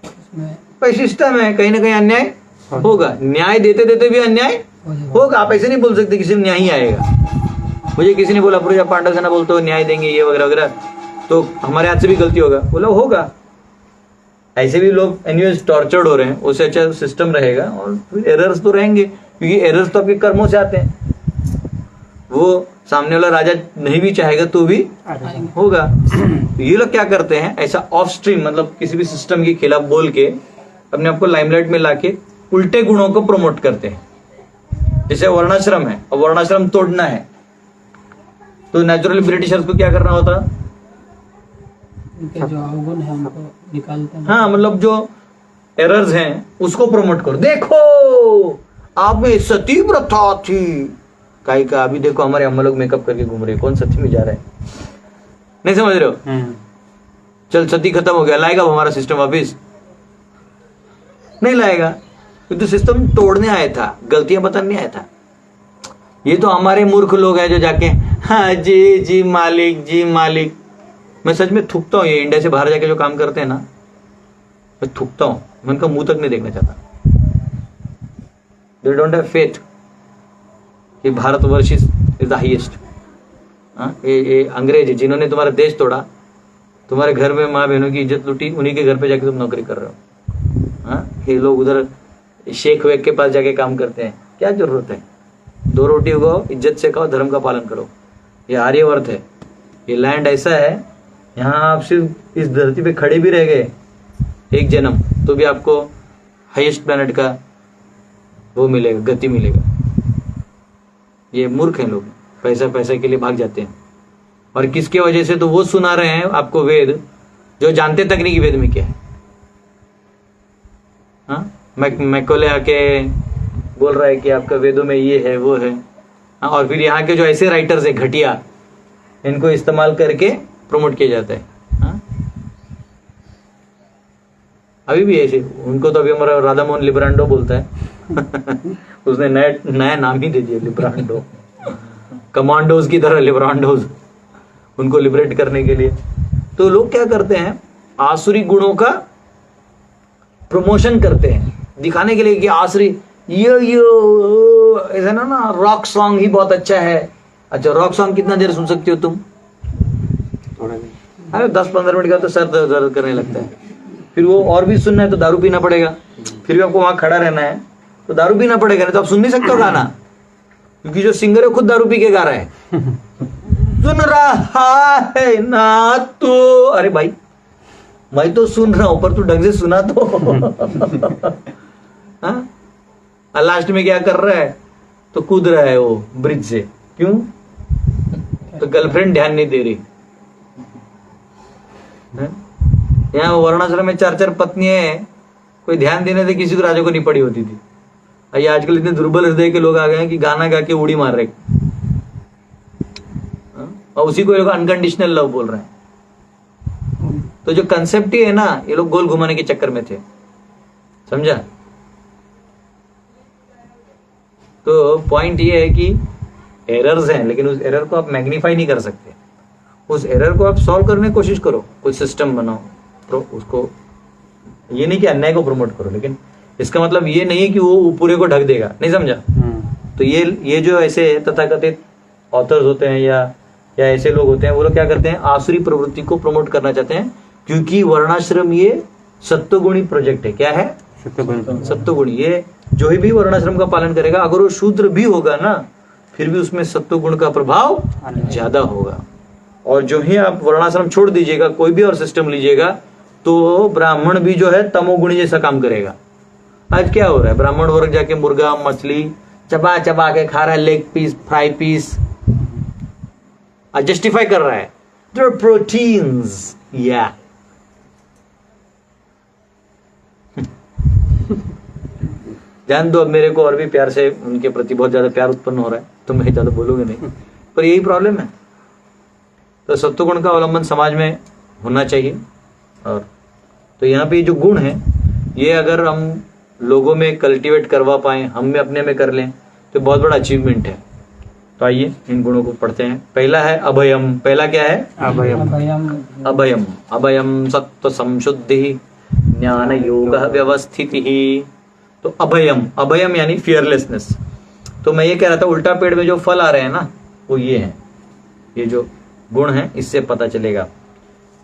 उसमें भाई सिस्टम है, कहीं ना कहीं अन्याय होगा, न्याय देते देते भी अन्याय हो जाएगा। होगा। आप ऐसे नहीं बोल सकते किसी में न्याय ही आएगा। मुझे किसी ने बोला पूरे पांडव सेना बोलते हो न्याय देंगे ये वगैरह वगैरह, तो हमारे हाथ से भी गलती होगा, बोला होगा। ऐसे भी लोग एनीवेज टॉर्चर्ड हो रहे हैं, उससे अच्छा सिस्टम रहेगा, और फिर एरर्स तो रहेंगे, क्योंकि एरर्स तो आपके कर्मों से आते हैं। वो सामने वाला राजा नहीं भी चाहेगा तो भी होगा। तो ये लोग क्या करते हैं, ऐसा ऑफ स्ट्रीम, मतलब किसी भी सिस्टम के खिलाफ बोल के अपने आप को लाइमलाइट में लाके उल्टे गुणों को प्रमोट करते हैं। जैसे वर्णाश्रम है और वर्णाश्रम तोड़ना है, तो नेचुरली ब्रिटिशर्स को क्या करना होता, उनके जो अवगुण है उनको निकालते हैं। हाँ मतलब जो एरर्स हैं उसको प्रमोट करो। देखो आप में सती प्रथा थी, काई का अभी देखो हमारे अम्मा लोग मेकअप करके घूम रहे हैं, कौन सती में जा रहा है, नहीं समझ रहे हो। चल सती खत्म हो गया, लाएगा वो हमारा सिस्टम वापिस, नहीं लाएगा, क्योंकि सिस्टम तोड़ने आया था, गलतियां बताने आया था। ये तो हमारे मूर्ख लोग हैं जो जाके हाँ जी जी मालिक जी मालिक। मैं सच में थूकता हूँ, ये इंडिया से बाहर जाके जो काम करते हैं ना, मैं थूकता हूँ, मैं उनका मुंह तक नहीं देखना चाहता। दे डोंट हैव फेथ कि भारतवर्ष इज द हाईएस्ट। ये अंग्रेज जिन्होंने तुम्हारा देश तोड़ा, तुम्हारे घर में माँ बहनों की इज्जत लूटी, उन्हीं के घर पे जाके तुम नौकरी कर रहे हो। ये लोग उधर शेख वेख के पास जाके काम करते हैं, क्या जरूरत है। 2 रोटी उगाओ, इज्जत से खाओ, धर्म का पालन करो। ये आर्यवर्त है, ये लैंड ऐसा है, यहाँ आप सिर्फ इस धरती पे खड़े भी रह गए एक जन्म तो भी आपको हाईएस्ट प्लैनेट का वो मिलेगा, गति मिलेगा। ये मूर्ख हैं लोग, पैसा पैसा के लिए भाग जाते हैं। और किसके वजह से, तो वो सुना रहे हैं आपको वेद, जो जानते तक नहीं कि वेद में क्या है। मैकोले आके बोल रहा है कि आपका वेदों में ये है वो है। और फिर यहाँ के जो ऐसे राइटर्स है घटिया, इनको इस्तेमाल करके प्रमोट किया जाता है। अभी भी ऐसे, उनको तो अभी हमारा राधा मोहन लिब्रांडो बोलता है उसने नया नाम ही दे दिया, लिब्रांडो। कमांडोज की तरह लिब्रांडोज, उनको लिबरेट करने के लिए। तो लोग क्या करते हैं, आसुरी गुणों का प्रमोशन करते हैं, दिखाने के लिए कि आसुरी यो ऐसा ना रॉक सॉन्ग ही बहुत अच्छा है। अच्छा रॉक सॉन्ग कितना देर सुन सकते हो तुम, अरे 10-15 मिनट का तो सर दर्द करने लगता है। फिर वो और भी सुनना है तो दारू पीना पड़ेगा, फिर भी आपको वहां खड़ा रहना है तो दारू पीना पड़ेगा, नहीं तो आप सुन नहीं सकते हो गाना, क्योंकि जो सिंगर है खुद दारू पी के गा रहा है। सुन रहा है ना तो, अरे भाई मैं तो सुन रहा हूं पर तू ढंग से सुना तो। लास्ट में क्या कर रहा है, तो कूद रहा है वो ब्रिज से, क्यों, तो गर्लफ्रेंड ध्यान नहीं दे रही। यहाँ वर्णाश्रम में 4-4 पत्नियां हैं, कोई ध्यान देने से किसी को राजा को नहीं पड़ी होती थी। ये आजकल इतने दुर्बल हृदय के लोग आ गए हैं कि गाना गा के उड़ी मार रहे, और उसी को ये लोग अनकंडीशनल लव बोल रहे हैं। तो जो कंसेप्ट ही है ना, ये लोग गोल घुमाने के चक्कर में थे, समझा। तो पॉइंट ये है कि एरर्स हैं, लेकिन उस एरर को आप मैग्नीफाई नहीं कर सकते। उस एरर को आप सॉल्व करने की कोशिश करो, कोई सिस्टम बनाओ, तो उसको ये नहीं कि अन्याय को प्रमोट करो, लेकिन इसका मतलब ये नहीं है कि वो पूरे को ढक देगा, नहीं समझा। तो ये जो ऐसे तथाकथित ऑथर्स होते हैं या ऐसे लोग होते हैं, वो लोग क्या करते हैं, आसुरी प्रवृत्ति को प्रमोट करना चाहते हैं, क्योंकि वर्णाश्रम ये सत्वगुणी प्रोजेक्ट है। क्या है, सत्वगुणी। ये जो भी वर्णाश्रम का पालन करेगा, अगर वो शूद्र भी होगा ना, फिर भी उसमें सत्वगुण का प्रभाव ज्यादा होगा। और जो ही आप वर्णाश्रम छोड़ दीजिएगा, कोई भी और सिस्टम लीजिएगा, तो ब्राह्मण भी जो है तमोगुणी जैसा काम करेगा। आज क्या हो रहा है, ब्राह्मण वर्ग जाके मुर्गा मछली चबा चबा के खा रहा है, leg piece fry piece, justify कर रहा है प्रोटीन्स। या जान दो, अब मेरे को और भी प्यार से उनके प्रति बहुत ज्यादा प्यार उत्पन्न हो रहा है, तो मैं ज्यादा बोलूंगा नहीं, पर यही प्रॉब्लम है। तो सत्वगुण का अवलंबन समाज में होना चाहिए। और तो यहाँ पे जो गुण है ये अगर हम लोगों में कल्टीवेट करवा पाए, हम में अपने में कर लें तो बहुत बड़ा अचीवमेंट है। तो आइए इन गुणों को पढ़ते हैं। पहला है अभयम। पहला क्या है? अभयम। अभयम अभयम। अभयम सत्व संशुद्धि ज्ञान योग व्यवस्थिति। तो अभयम, अभयम यानी फियरलेसनेस। तो मैं ये कह रहा था उल्टा पेड़ में जो फल आ रहे हैं ना वो ये हैं, ये जो गुण है इससे पता चलेगा।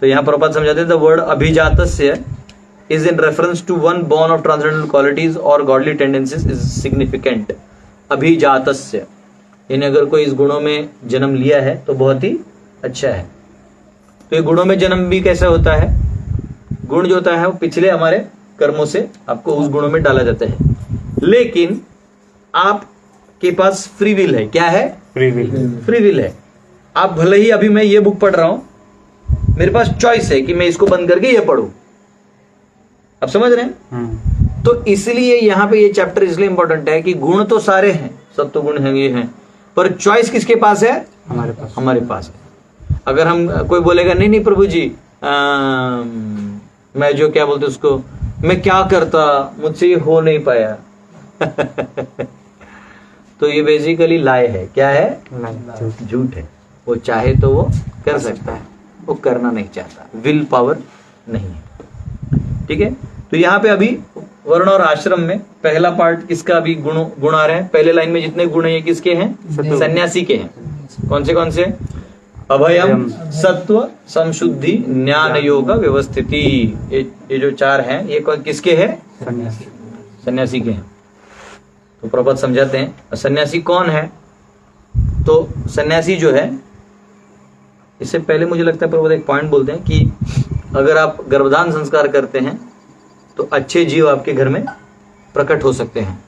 तो यहाँ पर समझाते हैं द वर्ड अभिजातस्य is in reference to one born of transcendental qualities or godly tendencies is significant। अभिजातस्य यानी अगर कोई इस गुणों में जन्म लिया है तो बहुत ही अच्छा है। तो ये गुणों में जन्म भी कैसे होता है? गुण जो होता है वो पिछले हमारे कर्मों से आपको उस गुणों में डाला जाता है, लेकिन आपके पास फ्री विल है। क्या है? Free will. फ्री विल है। आप भले ही अभी मैं ये बुक पढ़ रहा हूं, मेरे पास चॉइस है कि मैं इसको बंद करके ये पढ़ूं। आप समझ रहे हैं? तो इसलिए यहां पे ये चैप्टर इसलिए इंपॉर्टेंट है कि गुण तो सारे हैं, सत्व गुण हैं, ये हैं, पर चॉइस किसके पास है? हमारे पास। हमारे पास है। अगर हम कोई बोलेगा नहीं नहीं प्रभु जी मैं जो क्या बोलते उसको मैं क्या करता, मुझसे ये हो नहीं पाया तो ये बेसिकली लाए है। क्या है? झूठ है। वो चाहे तो वो कर सकता है, वो करना नहीं चाहता, विल पावर नहीं है। ठीक है। तो यहाँ पे अभी वर्ण और आश्रम में पहला पार्ट किसका अभी गुण आ रहे हैं। पहले लाइन में जितने गुण हैं ये किसके हैं? सन्यासी के हैं। कौन से? अभयम, सत्व, संशुद्धि, ज्ञान योग व्यवस्थिति। ये जो चार हैं ये किसके हैं? सन्यासी के हैं। तो प्रभुपाद समझाते हैं सन्यासी कौन है। तो सन्यासी जो है, इससे पहले मुझे लगता है प्रभुपाद एक पॉइंट बोलते हैं कि अगर आप गर्भधान संस्कार करते हैं तो अच्छे जीव आपके घर में प्रकट हो सकते हैं।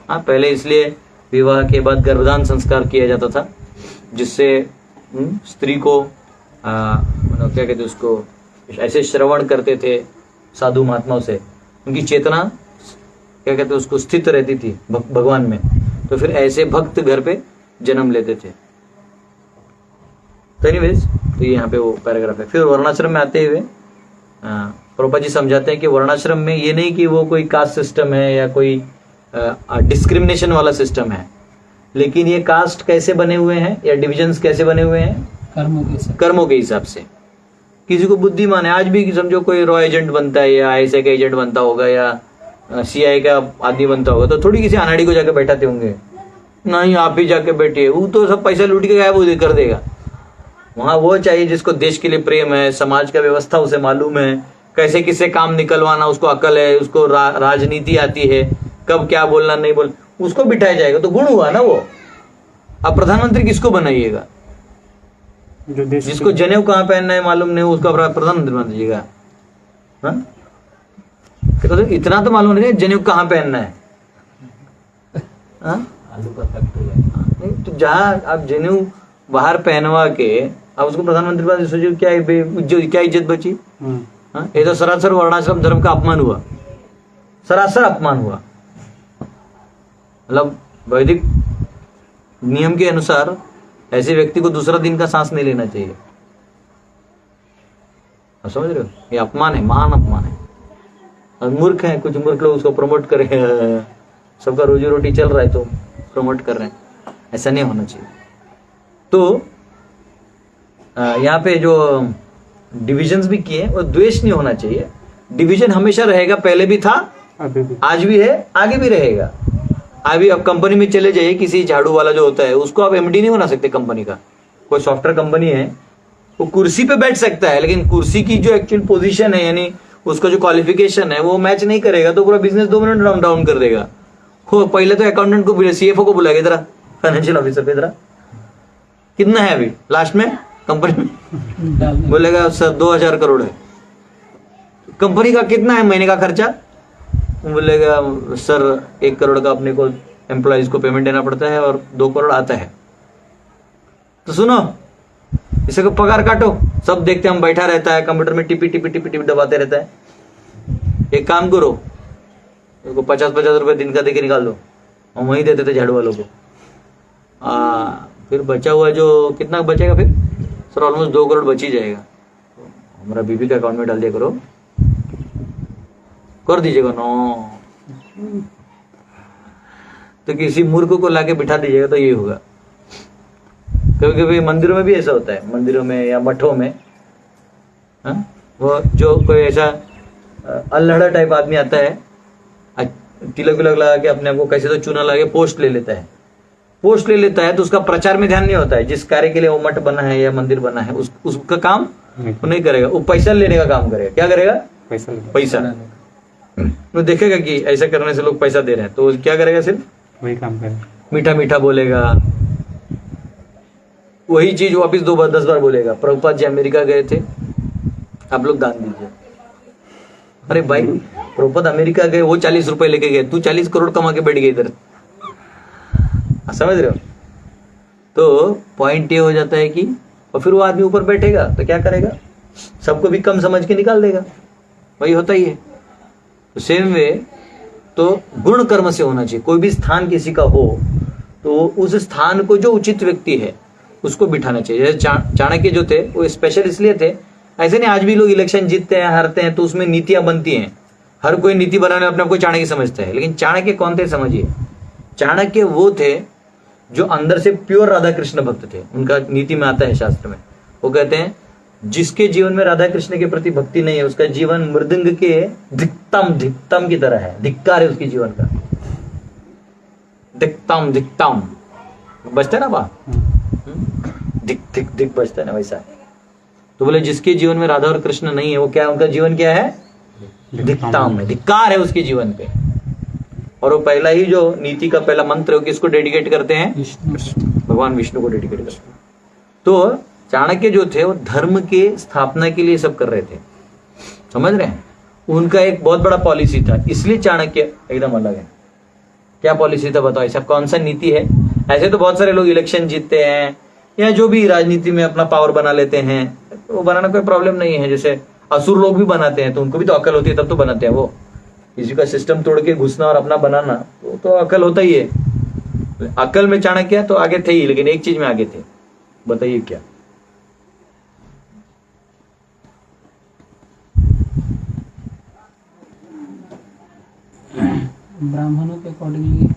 हाँ, पहले इसलिए विवाह के बाद गर्भधान संस्कार किया जाता था जिससे स्त्री को क्या कहते उसको ऐसे श्रवण करते थे साधु महात्माओं से, उनकी चेतना क्या कहते उसको स्थित रहती थी भगवान में। तो फिर ऐसे भक्त घर पे जन्म लेते थे। तो एनीवेज, तो यहाँ पे वो पैराग्राफ है। फिर वर्णाश्रम में आते हुए प्रभुपाद जी समझाते हैं कि वर्णाश्रम में ये नहीं कि वो कोई कास्ट सिस्टम है या कोई डिस्क्रिमिनेशन वाला सिस्टम है, लेकिन ये कास्ट कैसे बने हुए हैं या डिविजन्स कैसे बने हुए हैं? कर्मों के हिसाब से। किसी को बुद्धिमान है, आज भी समझो कोई रॉ एजेंट बनता है या ISI का एजेंट बनता होगा या CI का आदमी बनता होगा, तो थोड़ी किसी अनाड़ी को जाके बैठाते होंगे, नहीं आप ही जाके बैठिए, वो तो सब पैसा लूट के गायब वो कर देगा। वहां वो चाहिए जिसको देश के लिए प्रेम है, समाज का व्यवस्था उसे मालूम है, कैसे किससे काम निकलवाना उसको अकल है, उसको राजनीति आती है, कब क्या बोलना नहीं बोल, उसको बिठाया जाएगा। तो गुण हुआ ना वो। अब प्रधानमंत्री किसको बनाइएगा? जिसको जनेऊ कहाँ पहनना है मालूम नहीं, उसका प्रधानमंत्री बना दीजिएगा। तो इतना तो मालूम नहीं जनेऊ कहाँ पहनना है। नहीं तो जहाँ आप जनेऊ बाहर पहनवा के अब उसको प्रधानमंत्री बना, सोचिए क्या इज्जत बची। ये तो सरासर वर्णाश्रम धर्म का अपमान हुआ, सरासर अपमान हुआ। मतलब वैदिक नियम के अनुसार ऐसे व्यक्ति को दूसरा दिन का सांस नहीं लेना चाहिए। आप समझ रहे हो? ये अपमान है, महान अपमान है। और मूर्ख है, कुछ मूर्ख लोग उसको प्रमोट कर रहे हैं, सबका रोजी रोटी चल रहा है तो प्रमोट कर रहे हैं। ऐसा नहीं होना चाहिए। तो यहाँ पे जो डिविजन्स भी किए और द्वेष नहीं होना चाहिए। डिवीजन हमेशा रहेगा, पहले भी था, आज भी है, आगे भी रहेगा। अभी आप कंपनी में चले जाइए, किसी झाड़ू वाला जो होता है उसको आप MD नहीं बना सकते कंपनी का। कोई सॉफ्टवेयर कंपनी है, वो कुर्सी पे बैठ सकता है, लेकिन कुर्सी की जो एक्चुअल पोजीशन है यानी उसका जो क्वालिफिकेशन है वो मैच नहीं करेगा तो पूरा बिजनेस 2 मिनट डाउन कर देगा। हो पहले तो अकाउंटेंट को, CFO को बुलाएगा, इधर फाइनेंशियल ऑफिसर पे इधर कितना है अभी लास्ट में कंपनी में, बोलेगा सर 2000 करोड़ है। कंपनी का कितना है महीने का खर्चा? बोलेगा सर 1 करोड़ का अपने को एम्प्लॉइज को पेमेंट देना पड़ता है और 2 करोड़ आता है। तो सुनो, इसे को पगार काटो, सब देखते हम बैठा रहता है कंप्यूटर में टिपी दबाते रहता है। एक काम करो, उसको 50-50 रुपए दिन का देके निकाल दो। हम वहीं देते थे झाड़ू वालों को। फिर बचा हुआ जो कितना बचेगा फिर? सर ऑलमोस्ट 2 करोड़ बच ही जाएगा। हमारा बीबी का अकाउंट में डाल दिया करो, कर दीजिएगा नो। तो किसी मूर्ख को लाके बिठा दीजिएगा तो ये होगा। कभी कभी मंदिरों में भी ऐसा होता है, मंदिरों में या मठों में, हाँ? वो जो कोई ऐसा अल्हड़ा टाइप आदमी आता है, तिलक विलक लगा के अपने आप को कैसे तो चूना लगा के पोस्ट ले लेता है, तो उसका प्रचार में ध्यान नहीं होता है। जिस कार्य के लिए वो मठ बना है या मंदिर बना है, उसका काम वो नहीं करेगा, वो पैसा लेने का काम करेगा। क्या करेगा? पैसा। वो देखेगा कि ऐसा करने से लोग पैसा दे रहे हैं, तो क्या करेगा? सिर्फ वही काम करेगा, मीठा मीठा बोलेगा, वही चीज वापिस 10 बार बोलेगा। प्रभुपाद जी अमेरिका गए थे, आप लोग दान दीजिए। अरे भाई, प्रभुपाद अमेरिका गए, वो 40 रुपए लेके गए, तू 40 करोड़ कमा के बैठ गए इधर, समझ रहे हो? तो पॉइंट ये हो जाता है कि और फिर वो आदमी ऊपर बैठेगा तो क्या करेगा? सबको भी कम समझ के निकाल देगा। वही होता ही है। तो सेम वे, तो गुण कर्म से होना चाहिए। कोई भी स्थान किसी का हो तो उस स्थान को जो उचित व्यक्ति है उसको बिठाना चाहिए। जैसे चाणक्य जो थे वो स्पेशल इसलिए थे, ऐसे नहीं आज भी लोग इलेक्शन जीतते हैं, हारते हैं, तो उसमें नीतियां बनती हैं। हर कोई नीति बनाने अपने आप को चाणक्य समझता है, लेकिन चाणक्य कौन थे समझिए। चाणक्य वो थे जो अंदर से प्योर राधा कृष्ण भक्त थे। उनका नीति में आता है शास्त्र में, वो कहते हैं जिसके जीवन में राधा कृष्ण के प्रति भक्ति नहीं है, उसका जीवन मृदंग के धिक्तम की तरह है। धिक्कार है उसके जीवन का, धिक्तम बजता है ना बा, धिक धिक धिक बजता है ना, वैसा। तो बोले जिसके जीवन में राधा और कृष्ण नहीं है, वो क्या, उनका जीवन क्या है? धिक्तम है, धिक्कार है उसके जीवन पे। और वो पहला ही जो नीति का पहला मंत्र है, किसको डेडिकेट करते हैं? भगवान विष्णु को डेडिकेट करते हैं। तो चाणक्य जो थे वो धर्म के स्थापना के लिए सब कर रहे थे, समझ रहे हैं? उनका एक बहुत बड़ा पॉलिसी था, इसलिए चाणक्य एकदम अलग है। क्या पॉलिसी था बताओ? ऐसा कौन सा नीति है? ऐसे तो बहुत सारे लोग इलेक्शन जीतते हैं या जो भी राजनीति में अपना पावर बना लेते हैं, वो बनाना कोई प्रॉब्लम नहीं है। जैसे असुर लोग भी बनाते हैं, तो उनको भी तो अकल होती है, तब तो बनाते हैं। वो किसी का सिस्टम तोड़ के घुसना और अपना बनाना, तो अकल होता ही है। अकल में चाणक्य तो आगे थे ही, लेकिन एक चीज में आगे थे, बताइए क्या? ब्राह्मणों के अकॉर्डिंगली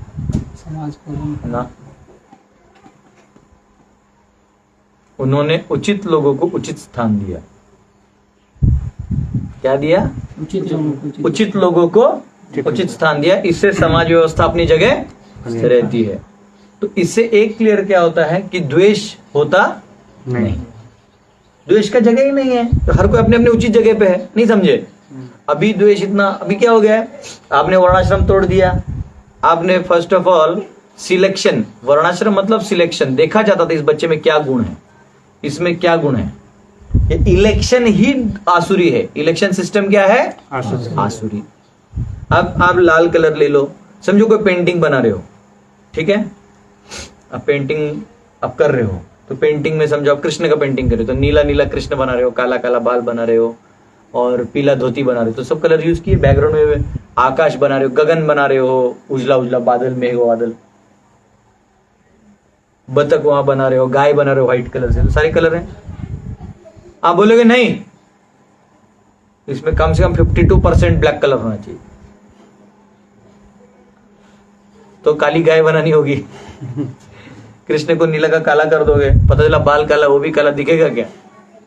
समाज को ना, उन्होंने उचित लोगों को उचित स्थान दिया। क्या दिया? उचित लोगों को उचित स्थान दिया। इससे समाज व्यवस्था अपनी जगह रहती है। तो इससे एक क्लियर क्या होता है कि द्वेष होता नहीं। द्वेष का जगह ही नहीं है, तो हर कोई अपने अपने उचित जगह पे है, नहीं समझे? अभी द्वेष इतना, अभी क्या हो गया है? आपने वर्णाश्रम तोड़ दिया, आपने फर्स्ट ऑफ ऑल सिलेक्शन, वर्णाश्रम मतलब सिलेक्शन, देखा जाता था इस बच्चे में क्या गुण है, इसमें क्या गुण है। ये इलेक्शन ही आसुरी है। इलेक्शन सिस्टम क्या है? आसुरी। अब आप लाल कलर ले लो, समझो कोई पेंटिंग बना रहे हो, ठीक है? अब पेंटिंग आप कर रहे हो, तो पेंटिंग में समझो आप कृष्ण का पेंटिंग कर रहे हो, तो नीला नीला कृष्ण बना रहे हो, काला काला बाल बना रहे हो, और पीला धोती बना रहे हो, तो सब कलर यूज किए। बैकग्राउंड में आकाश बना रहे हो, गगन बना रहे हो, उजला उजला बादल, मेघ बादल, बतख वहां बना रहे हो, गाय बना रहे हो व्हाइट कलर से, तो सारे कलर हैं। आप बोलोगे नहीं, इसमें कम से कम 52% ब्लैक कलर होना चाहिए, तो काली गाय बनानी होगी। कृष्ण को नीला का काला कर दोगे, पता चला बाल काला, वो भी काला दिखेगा क्या?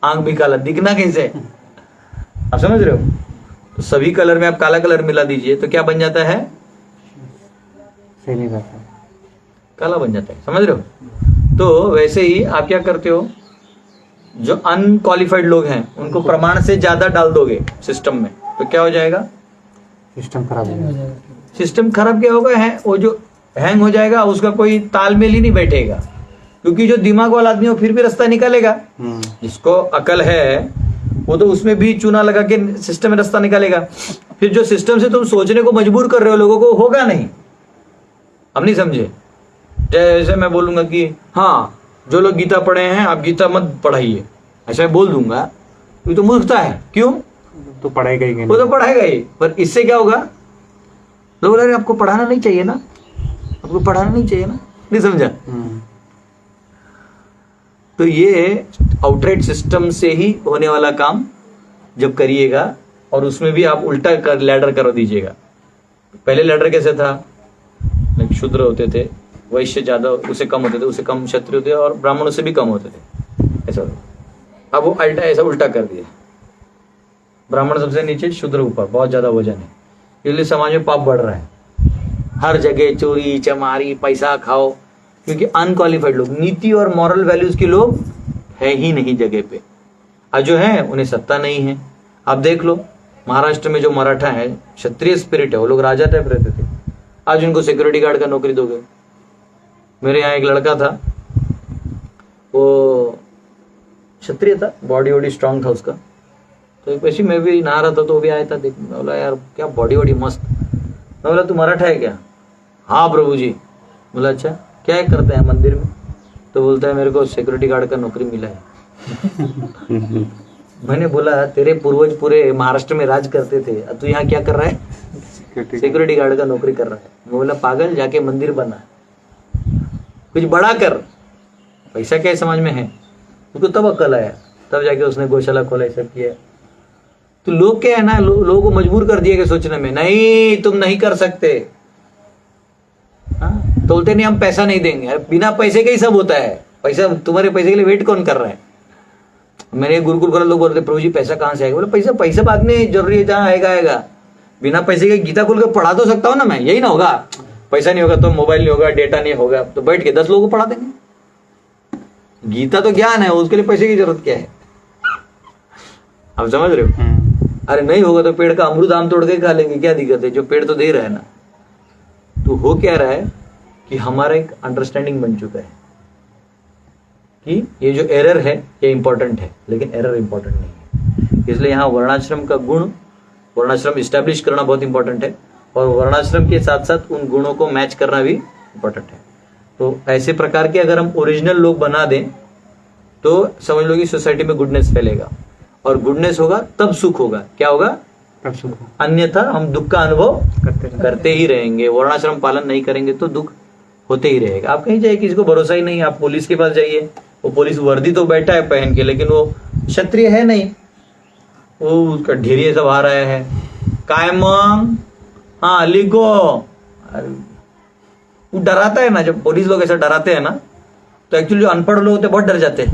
आंख भी काला, दिखना कैसे? आप समझ रहे हो? तो सभी कलर में आप काला कलर मिला दीजिए तो क्या बन जाता है? काला बन जाता है, समझ रहे हो? तो वैसे ही आप क्या करते हो, जो अनक्वालिफाइड लोग हैं उनको प्रमाण से ज्यादा डाल दोगे सिस्टम में, तो क्या हो जाएगा? सिस्टम खराब हो जाएगा। सिस्टम खराब क्या होगा? है वो जो हैंग हो जाएगा, उसका कोई तालमेल ही नहीं बैठेगा, क्योंकि जो दिमाग वाला आदमी वो फिर भी रास्ता निकालेगा। जिसको अकल है वो तो उसमें भी चूना लगा के सिस्टम में रास्ता निकालेगा। फिर जो सिस्टम से तुम सोचने को मजबूर कर रहे हो लोगों को, होगा नहीं। हम नहीं समझे? जैसे मैं बोलूंगा कि हाँ, जो लोग गीता पढ़े हैं आप गीता मत पढ़ाइए, ऐसा मैं बोल दूंगा, ये तो मूर्खता है। क्यों? तो पढ़ाएगा ही, वो तो पढ़ाएगा ही, पर इससे क्या होगा? लोग बोले आपको पढ़ाना नहीं चाहिए ना, आपको पढ़ाना नहीं चाहिए ना, नहीं समझा? तो ये आउटराइट सिस्टम से ही होने वाला काम जब करिएगा, और उसमें भी आप उल्टा कर लैडर कर दीजिएगा। पहले लैडर कैसे था, शूद्र होते थे, वैश्य ज्यादा उसे कम होते थे, उसे कम क्षत्रिय होते और ब्राह्मणों से भी कम होते थे, ऐसा। अब वो उल्टा ऐसा उल्टा कर दिया, ब्राह्मण सबसे नीचे, शूद्र ऊपर, बहुत ज्यादा वजन है, इसलिए समाज में पाप बढ़ रहा है। हर जगह चोरी चमारी, पैसा खाओ, क्योंकि अनक्वालिफाइड लोग, नीति और मॉरल वैल्यूज के लोग है ही नहीं जगह पे, और जो है उन्हें सत्ता नहीं है। आप देख लो महाराष्ट्र में जो मराठा है, क्षत्रिय स्पिरिट है, वो लोग राजा टाइप रहते थे, आज उनको सिक्योरिटी गार्ड का नौकरी दोगे। मेरे यहाँ एक लड़का था, वो क्षत्रिय था, बॉडी वॉडी स्ट्रांग था उसका, तो वैसे मैं भी नहा रहा था तो वो भी आया था, देख, बोला यार क्या बॉडी वॉडी मस्त। मैं बोला तू मराठा है क्या? हाँ प्रभु जी। बोला अच्छा क्या करते हैं मंदिर में? तो बोलता है मेरे को सिक्योरिटी गार्ड का नौकरी मिला है। मैंने बोला तेरे पूर्वज पूरे महाराष्ट्र में राज करते थे, अब तू यहाँ क्या कर रहा है? सिक्योरिटी गार्ड का नौकरी कर रहा है। मैं बोला पागल, जाके मंदिर बना, कुछ बड़ा कर, पैसा क्या समाज में है। उसको तब अक्ल आया, तब जाके उसने गौशाला खोला, सब किया। तो लोग क्या है ना, लोगों को मजबूर कर दिया कि सोचने में, नहीं तुम नहीं कर सकते। तो बोलते नहीं हम पैसा नहीं देंगे। अरे बिना पैसे का ही सब होता है, पैसा तुम्हारे पैसे के लिए वेट कौन कर रहा है? मेरे गुरुकुल वाले लोग बोलते प्रभु जी पैसा कहाँ से आएगा? बोले पैसा बाद में जरूरी है, जहाँ आएगा। बिना पैसे के गीता खोल के पढ़ा तो सकता हूँ ना मैं, यही ना होगा। पैसा नहीं होगा तो मोबाइल नहीं होगा, डेटा नहीं होगा, तो बैठ के 10 लोगों को पढ़ा देंगे। गीता तो ज्ञान है, उसके लिए पैसे की जरूरत क्या है? आप समझ रहे हो? अरे नहीं होगा तो पेड़ का अमरूद आम तोड़ के खा लेंगे, क्या दिक्कत है? जो पेड़ तो दे रहा है ना। तो हो क्या रहा है कि हमारा एक अंडरस्टैंडिंग बन चुका है कि ये जो एरर है ये इंपॉर्टेंट है, लेकिन एरर इंपॉर्टेंट नहीं है। इसलिए यहाँ वर्णाश्रम का गुण, वर्णाश्रम इस्टेब्लिश करना बहुत इंपॉर्टेंट है, और वर्णाश्रम के साथ साथ उन गुणों को मैच करना भी इंपॉर्टेंट है। तो ऐसे प्रकार के अगर हम ओरिजिनल लोग बना दें तो समझ लो कि सोसाइटी में गुडनेस फैलेगा, और गुडनेस होगा तब सुख होगा। क्या होगा? तब सुख। अन्यथा हम दुख का अनुभव करते ही रहेंगे। वर्णाश्रम पालन नहीं करेंगे तो दुख होते ही रहेगा। आप कहीं जाइए, किसी को भरोसा ही नहीं। आप पुलिस के पास जाइए, वो पुलिस वर्दी तो बैठा है पहन के, लेकिन वो क्षत्रिय है नहीं, वो उसका ढेरी सब आ रहा है, कायमंग हाँ लिखो। वो डराता है ना, जब पुलिस लोग ऐसा डराते हैं ना, तो एक्चुअली जो अनपढ़ लोग होते हैं बहुत डर जाते हैं।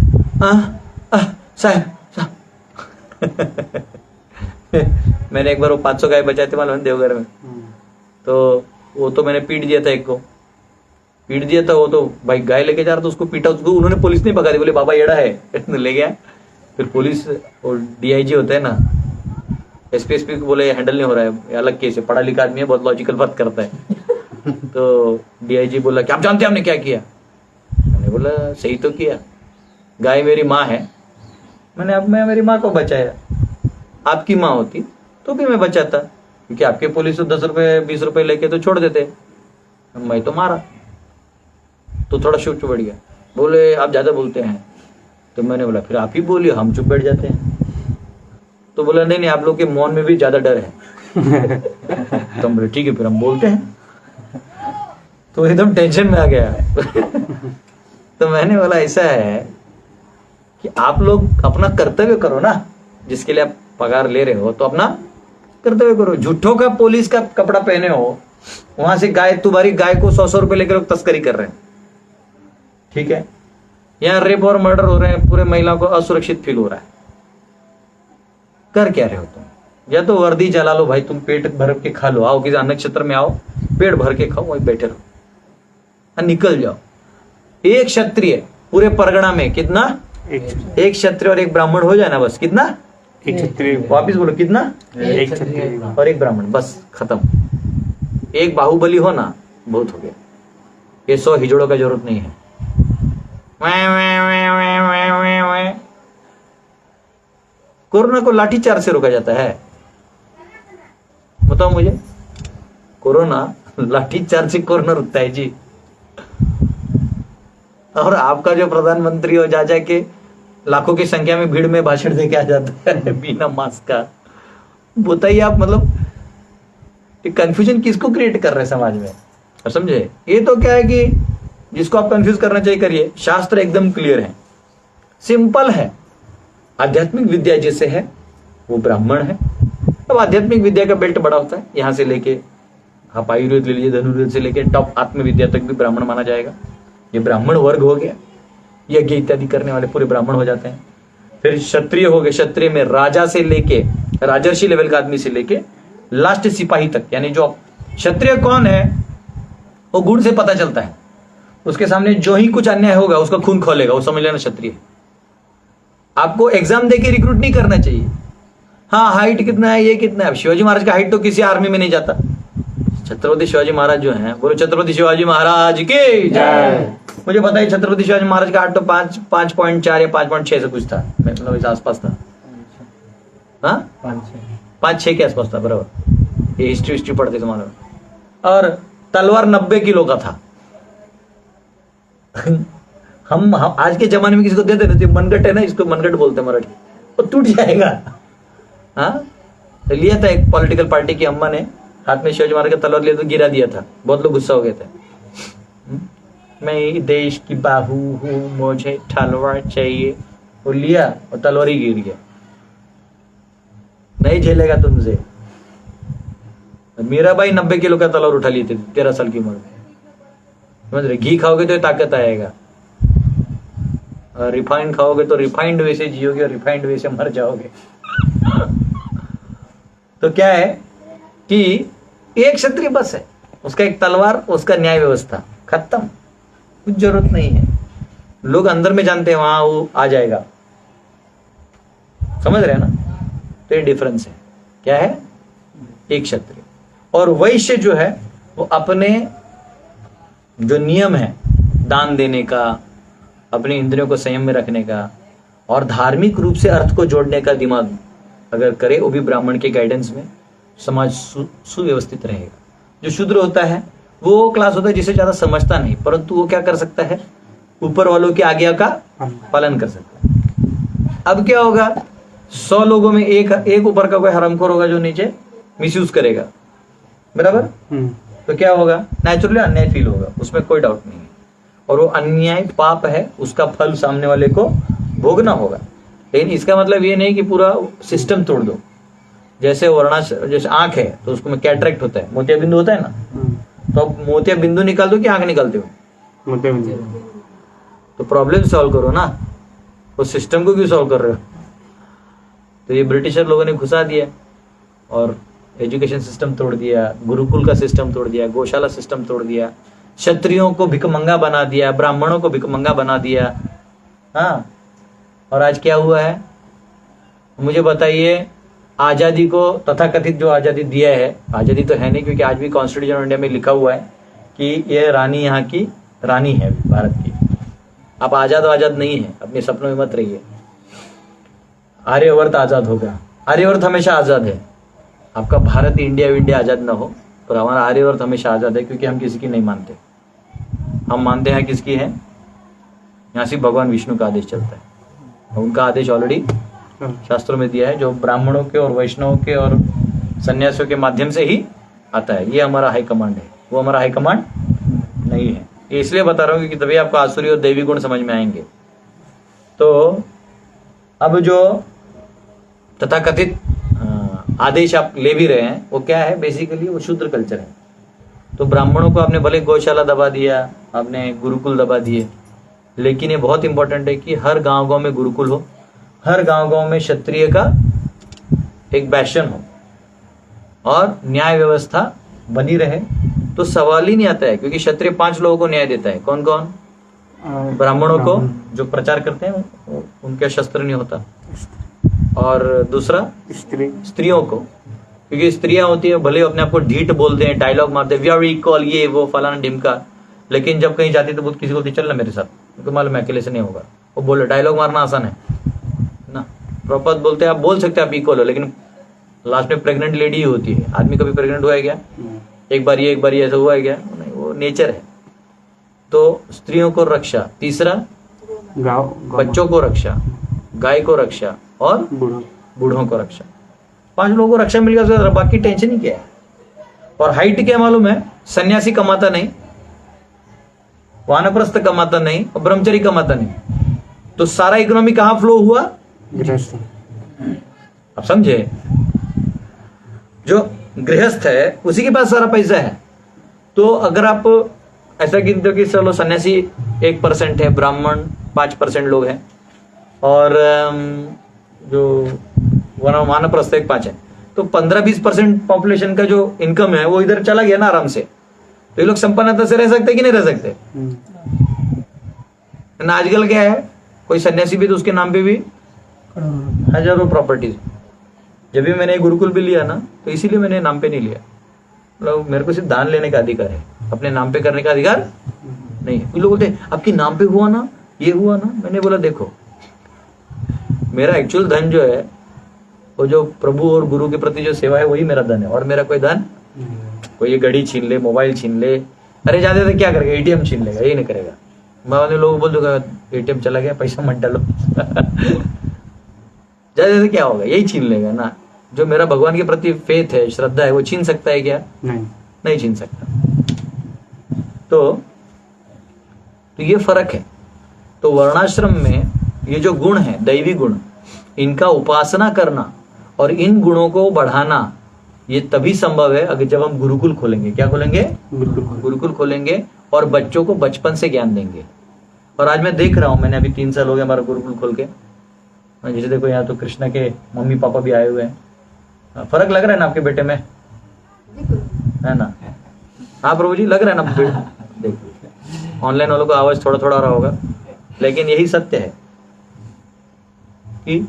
साहब मैंने एक बार वो 500 गाय बचाए थे मालूम देवघर में, तो वो तो मैंने पीट दिया था, एक को पीट दिया था। वो तो भाई गाय लेके जा रहा था, उसको पीटा, उसको उन्होंने पुलिस नहीं पकड़ा दी, बोले बाबा येड़ा है, ले गया। फिर पुलिस और डीआईजी होता है ना, एसपी को बोले हैंडल नहीं हो रहा है, अलग केस है, पढ़ा लिखा आदमी है, बहुत लॉजिकल बात करता है। तो डीआईजी बोला कि आप जानते हैं हमने क्या किया? मैंने बोला सही तो किया, गाय मेरी माँ है, मैं मेरी माँ को बचाया। आपकी माँ होती तो भी मैं बचाता, क्योंकि आपके पुलिस तो 10 रुपए 20 रुपए लेके तो छोड़ देते, मैं तो मारा। तो थोड़ा शुभ बढ़ गया, बोले आप ज्यादा बोलते हैं। तो मैंने बोला फिर आप ही बोलिए, हम चुप बैठ जाते हैं। तो बोला नहीं आप लोग के मौन में भी ज्यादा डर है। तो बोले ठीक है फिर हम बोलते हैं। तो एकदम टेंशन में आ गया। तो मैंने बोला ऐसा है कि आप लोग अपना कर्तव्य करो ना, जिसके लिए आप पगार ले रहे हो, तो अपना कर्तव्य करो। झूठों का पुलिस का कपड़ा पहने हो, वहां से गाय, तुम्हारी गाय को 100 रुपए लेकर लोग तस्करी कर रहे हैं, ठीक है? यहाँ रेप और मर्डर हो रहे हैं, पूरे महिलाओं को असुरक्षित फील हो रहा है। कर क्या रहे हो तुम? या तो वर्दी जला लो भाई, तुम पेट भर के खा लो, आओ किसी अन्य क्षेत्र में आओ, पेट भर के खाओ, वहीं बैठे रहो, निकल जाओ। एक क्षत्रिय पूरे परगना में कितना? एक क्षत्रिय और एक ब्राह्मण हो जाए ना, बस कितना? एक क्षत्रिय। वापिस बोलो कितना? एक क्षत्रिय और एक ब्राह्मण, बस खत्म। एक बाहुबली हो ना, बहुत हो गया। ये 100 हिजड़ों का जरूरत नहीं है। कोरोना को लाठीचार्ज से रोका जाता है, बताओ मुझे। कोरोना लाठीचार्ज से कोरोना रुकता है जी। और आपका जो प्रधानमंत्री हो जा के लाखों की संख्या में भीड़ में भाषण दे के आ जाता है बिना मास्क का। बताइए आप, मतलब कंफ्यूजन किसको क्रिएट कर रहे हैं समाज में? और समझे, ये तो क्या है कि जिसको आप कंफ्यूज करना चाहिए करिए। शास्त्र एकदम क्लियर है, सिंपल है। आध्यात्मिक विद्या जैसे है वो ब्राह्मण है। अब आध्यात्मिक विद्या का बेल्ट बड़ा होता है, यहाँ से लेके आप आयुर्वेद ले लीजिए, धनुर्वेद से लेके टॉप आत्मविद्या तक भी ब्राह्मण माना जाएगा। ये ब्राह्मण वर्ग हो गया, यज्ञ इत्यादि करने वाले पूरे ब्राह्मण हो जाते हैं। फिर क्षत्रिय हो गए, क्षत्रिय में राजा से लेके राजर्षि लेवल का आदमी से लेके लास्ट सिपाही तक, यानी जो क्षत्रिय कौन है वो गुण से पता चलता है। उसके सामने जो ही कुछ अन्याय होगा उसका खून खोलेगा, वो समझ लेना क्षत्रिय। आपको एग्जाम देके रिक्रूट नहीं करना चाहिए। हाँ हाइट कितना है, ये कितना है। शिवाजी महाराज का हाइट तो किसी आर्मी में नहीं जाता। छत्रपति शिवाजी महाराज जो हैं, बोलो छत्रपति शिवाजी महाराज की जय। मुझे पता है छत्रपति शिवाजी महाराज का हाइट तो 5.4 या 5.6 से कुछ था, मतलब इस आसपास था। हाँ 5-6 के आसपास था, बराबर। ये हिस्ट्री पढ़ते थे मालूम। और तलवार 90 किलो का था। हम आज के जमाने में किसी को दे देते, मनगट है ना, इसको मनगट बोलते हैं मराठी, वो टूट जाएगा। हाँ तो लिया था एक पॉलिटिकल पार्टी की अम्मा ने, हाथ में शिवाजी महाराज का तलवार लिया तो गिरा दिया था, बहुत लोग गुस्सा हो गए थे। मैं देश की बाहू हूँ, मुझे तलवार चाहिए। वो लिया और तलवार ही गिर गया। नहीं झेलेगा तुमसे। मीराबाई 90 किलो का तलवार उठा लिए थे 13 साल की उम्र में। समझ रहे, घी खाओगे तो ताकत आएगा, रिफाइंड खाओगे तो रिफाइंड वे से जियोगे और रिफाइंड वे से मर जाओगे। तो क्या है कि एक क्षत्रिय बस है, उसका एक तलवार, उसका न्याय व्यवस्था, खत्म, कुछ जरूरत नहीं है। लोग अंदर में जानते हैं वहां वो आ जाएगा। समझ रहे हैं ना? तो ये डिफरेंस है। क्या है? एक क्षत्रिय और वैश्य जो है वो अपने जो नियम है दान देने का, अपने इंद्रियों को संयम में रखने का और धार्मिक रूप से अर्थ को जोड़ने का दिमाग अगर करे, वो भी ब्राह्मण के गाइडेंस में समाज सुव्यवस्थित रहेगा। जो शूद्र होता है वो क्लास होता है जिसे ज्यादा समझता नहीं, परंतु वो क्या कर सकता है, ऊपर वालों की आज्ञा का पालन कर सकता है। अब क्या होगा, 100 लोगों में एक ऊपर का कोई हरामखोर होगा जो नीचे मिसयूज करेगा, बराबर। तो क्या होगा, नेचुरली अन्याय फील होगा, उसमें कोई डाउट नहीं है। और वो अन्याय पाप है, उसका फल सामने वाले को भोगना होगा। लेकिन इसका मतलब ये नहीं कि पूरा सिस्टम तोड़ दो। जैसे जैसे आंख है तो उसको में कैटरेक्ट होता है, मोतिया बिंदु होता है ना, तो अब मोतिया बिंदु निकाल दो कि आंख निकालते हो? मोतिया बिंदु। तो प्रॉब्लम सॉल्व करो ना, उस सिस्टम को क्यों सॉल्व कर रहे हो? तो ये ब्रिटिशर लोगों ने घुसा दिया और एजुकेशन सिस्टम तोड़ दिया, गुरुकुल का सिस्टम तोड़ दिया, गौशाला सिस्टम तोड़ दिया, क्षत्रियों को भिकमंगा बना दिया, ब्राह्मणों को भिकमंगा बना दिया। हाँ, और आज क्या हुआ है मुझे बताइए। आजादी को तथाकथित जो आजादी दिया है, आजादी तो है नहीं क्योंकि आज भी कॉन्स्टिट्यूशन ऑफ इंडिया में लिखा हुआ है कि ये रानी यहाँ की रानी है भारत की। आप आजाद नहीं है, अपने सपनों में मत रहिए। आर्यवर्त आजाद होगा, आर्यवर्त हमेशा आजाद है। आपका भारत इंडिया आजाद ना हो, पर हमारा आर्यवर्त हमेशा आजाद है क्योंकि हम किसी की नहीं मानते। हम मानते हैं किसकी है, यहाँ से भगवान विष्णु का आदेश चलता है। उनका आदेश ऑलरेडी शास्त्रों में दिया है, जो ब्राह्मणों के और वैष्णवों के और सन्यासियों के माध्यम से ही आता है। ये हमारा हाई कमांड है, वो हमारा हाई कमांड नहीं है। ये इसलिए बता रहा हूँ क्योंकि तभी आपको आसुरी और दैवी गुण समझ में आएंगे। तो अब जो तथाकथित आदेश आप ले भी रहे हैं वो क्या है, बेसिकली वो शूद्र कल्चर है। तो ब्राह्मणों को आपने भले गौशाला दबा दिया, आपने गुरुकुल दबा दिए, लेकिन ये बहुत इंपॉर्टेंट है कि हर गांव में गुरुकुल हो, हर गांव में क्षत्रिय का एक बैशन हो और न्याय व्यवस्था बनी रहे। तो सवाल ही नहीं आता है क्योंकि क्षत्रिय 5 लोगों को न्याय देता है। कौन कौन? ब्राह्मणों को जो प्रचार करते हैं उनके शस्त्र नहीं होता, और दूसरा स्त्रियों को, क्योंकि स्त्रियां होती है भले अपने आप को ढीठ बोलते हैं, डायलॉग मारते हैं, वी आर इक्वल, ये वो फलाना ढिमका, लेकिन जब कहीं जाती तो बहुत किसी को चलना मेरे साथ, क्योंकि मालूम है अकेले से नहीं होगा। वो बोले डायलॉग मारना आसान है ना, प्रॉपर बोलते हैं, आप बोल सकते हैं आप इक्वल हो, लेकिन लास्ट में प्रेग्नेंट लेडी ही होती है। आदमी कभी प्रेग्नेंट हुआ है क्या? एक बार ऐसा हुआ है क्या? नहीं, वो नेचर है। तो स्त्रियों को रक्षा, तीसरा बच्चों को रक्षा, गाय को रक्षा और बूढ़ों को रक्षा। 5 लोगों को रक्षा मिल गया, बाकी टेंशन ही क्या है। और हाइट क्या मालूम है, सन्यासी कमाता नहीं, वानप्रस्थ कमाता नहीं और ब्रह्मचारी कमाता नहीं, तो सारा इकोनॉमी कहाँ फ्लो हुआ? आप समझे? जो गृहस्थ है उसी के पास सारा पैसा है। तो अगर आप ऐसा गिनते हो कि चलो सन्यासी 1% है, ब्राह्मण 5% लोग हैं, और जो वानप्रस्थ 5 है, तो 15-20% पॉपुलेशन का जो इनकम है वो इधर चला गया ना आराम से। तो ये लोग संपन्नता से रह सकते कि नहीं रह सकते? ना आजकल क्या है, कोई सन्यासी भी तो उसके नाम पे भी हजारों प्रॉपर्टीज। जब भी मैंने गुरुकुल भी लिया ना, तो इसीलिए मैंने नाम पे नहीं लिया। मतलब मेरे को सिर्फ दान लेने का अधिकार है, अपने नाम पे करने का अधिकार नहीं है। कुछ लोग बोलते हैं आपके नाम पे हुआ ना, ये हुआ ना। मैंने बोला देखो, मेरा एक्चुअल धन जो है वो जो प्रभु और गुरु के प्रति जो सेवा है वही मेरा धन है, और मेरा कोई धन, कोई ये घड़ी छीन ले, मोबाइल छीन ले, अरे ज्यादा तो क्या करेगा, एटीएम छीन लेगा, यही नहीं करेगा। मैं लोग बोल दूंगा एटीएम चला गया, पैसा मत डालो ज्यादा से क्या होगा, यही छीन लेगा ना। जो मेरा भगवान के प्रति फेथ है, श्रद्धा है, वो छीन सकता है क्या? नहीं छीन सकता। तो ये फर्क है। तो वर्णाश्रम में ये जो गुण है, दैवी गुण, इनका उपासना करना और इन गुणों को बढ़ाना ये तभी संभव है अगर जब हम गुरुकुल खोलेंगे। क्या खोलेंगे? गुरुकुल खोलेंगे और बच्चों को बचपन से ज्ञान देंगे। और आज मैं देख रहा हूं, मैंने अभी 3 साल हो गए हमारा गुरुकुल खोल के। जैसे देखो यहाँ तो कृष्णा के मम्मी पापा भी आए हुए हैं। फर्क लग रहा है ना आपके बेटे में, है ना? हाँ प्रभु जी, लग रहा है ना? देखो ऑनलाइन वालों को आवाज थोड़ा थोड़ा आ रहा होगा, लेकिन यही सत्य है कि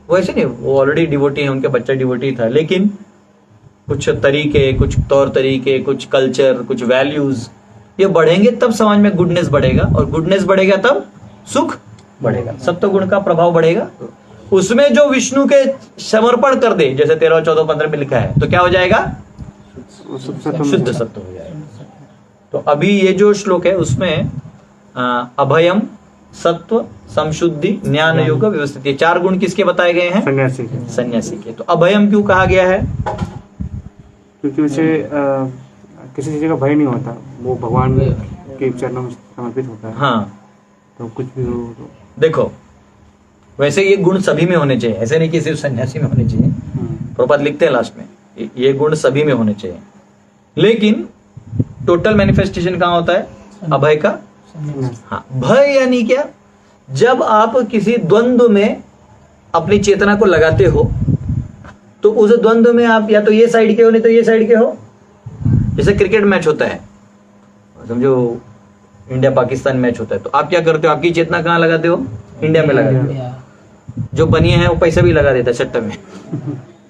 वो ऐसे नहीं, वो ऑलरेडी डिवोटी है, उनका बच्चा डिवोटी था, लेकिन कुछ तरीके, कुछ तौर तरीके, कुछ कल्चर, कुछ वैल्यूज ये बढ़ेंगे तब समाज में गुडनेस बढ़ेगा, और गुडनेस बढ़ेगा तब सुख बढ़ेगा, सत्व गुण का प्रभाव बढ़ेगा। उसमें जो विष्णु के समर्पण कर दे, जैसे 13, 14, 15 में लिखा है, तो क्या हो जाएगा? शुद्ध सत्व हो जाएगा। तो अभी ये जो श्लोक है उसमें अभयम, सत्व, संशुद्धि, ज्ञान, योग, व्यवस्थित, ये 4 गुण किसके बताए गए हैं? सन्यासी के। तो अभयम क्यों कहा गया है? क्योंकि उसे किसी चीज का भय नहीं होता, वो भगवान के चरणों में समर्पित होता है। हाँ, तो कुछ भी हो तो देखो वैसे ये गुण सभी में होने चाहिए, ऐसे नहीं कि सिर्फ सन्यासी में होने चाहिए। प्रभुपाद लिखते हैं लास्ट में ये गुण सभी में होने चाहिए, लेकिन टोटल मैनिफेस्टेशन कहाँ होता है? अभय का। हाँ, भय यानी क्या? जब आप किसी द्वंद्व में अपनी चेतना को लगाते हो, तो उस द्वंद्व में आप या तो ये साइड के हो, नहीं तो ये साइड के हो। जैसे क्रिकेट मैच होता है, समझो इंडिया पाकिस्तान मैच होता है, तो आप क्या करते हो? आपकी चेतना कहाँ लगाते हो? इंडिया में लगाते हो। जो बनिए है वो पैसा भी लगा देता है सट्टा में,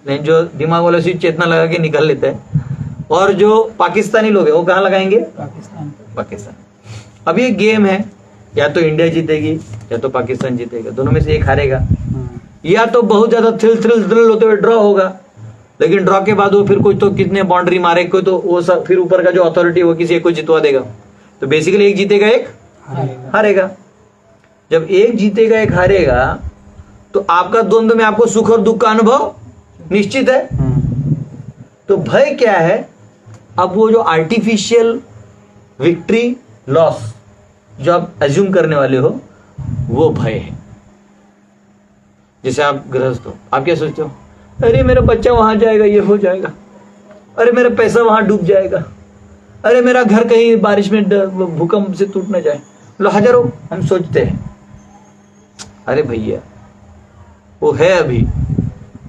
लेकिन जो दिमाग वाला सी चेतना लगा के निकाल लेता है। और जो पाकिस्तानी लोग है वो कहाँ लगाएंगे? पाकिस्तान। अब ये गेम है, या तो इंडिया जीतेगी या तो पाकिस्तान जीतेगा, दोनों में से एक हारेगा। या तो बहुत ज्यादा थ्रिल होते हुए ड्रॉ होगा, लेकिन ड्रॉ के बाद वो फिर कोई तो कितने बाउंड्री मारे, कोई तो वो सब फिर ऊपर का जो अथॉरिटी वो किसी एक को जितवा देगा। तो बेसिकली एक जीतेगा एक हारेगा। जब एक जीतेगा एक हारेगा, तो आपका द्वंद्व में आपको सुख और दुख का अनुभव निश्चित है। तो भय क्या है? अब वो जो आर्टिफिशियल विक्ट्री लॉस जो आप एज्यूम करने वाले हो, वो भय है। जैसे आप गृहस्थ हो, आप क्या सोचते हो? अरे मेरा बच्चा वहां जाएगा, ये हो जाएगा, अरे मेरा पैसा वहां डूब जाएगा, अरे मेरा घर कहीं बारिश में भूकंप से टूट ना जाए। मतलब हजारों हम सोचते हैं। अरे भैया वो है अभी,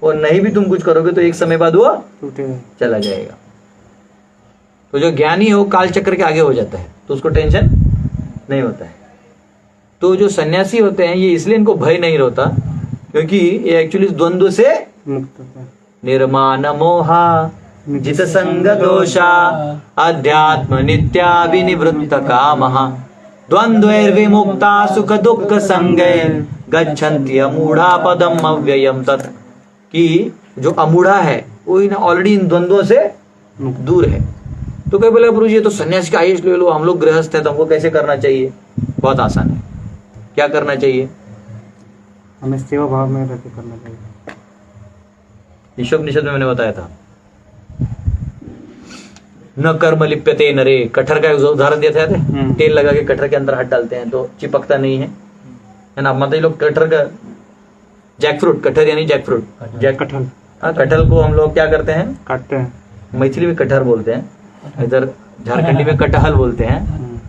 और नहीं भी तुम कुछ करोगे तो एक समय बाद वो चला जाएगा। तो जो ज्ञानी है वो काल चक्र के आगे हो जाता है, तो उसको टेंशन नहीं होता है। तो जो सन्यासी होते हैं ये इसलिए इनको भय नहीं रहता, क्योंकि ये एक्चुअली द्वंद्व से मुक्त होता है। निर्माण मोहा जित संग दोषा अध्यात्म नित्या विनिवृत्त कामः द्वंद्वैर्विमुक्ता सुख दुख संगैर गच्छन्ति अमूढ़ा पदम अव्ययम तत्। कि जो अमूढ़ा है वो ऑलरेडी इन द्वंद्वों से दूर है। तो कई बोले गुरु जी तो सन्यासी का आयुष ले लो, हम लोग गृहस्थ हैं तो हमको कैसे करना चाहिए? बहुत आसान है। क्या करना चाहिए? हमें सेवा भाव में रहकर करना चाहिए। ईशोपनिषद में मैंने बताया था, न कर्म लिप्यते नरे। कटहर का उदाहरण दिया था, तेल लगा के कटहर के अंदर हाथ डालते हैं तो चिपकता नहीं है ना। मतलब लोग कटहर का जैक फ्रूट, कटहर यानी जैक फ्रूट, जैक कटहल हाँ, कटहल को हम लोग क्या करते हैं, काटते हैं। मैथिली में कटहर बोलते हैं, इधर झारखंडी में कटहल बोलते हैं,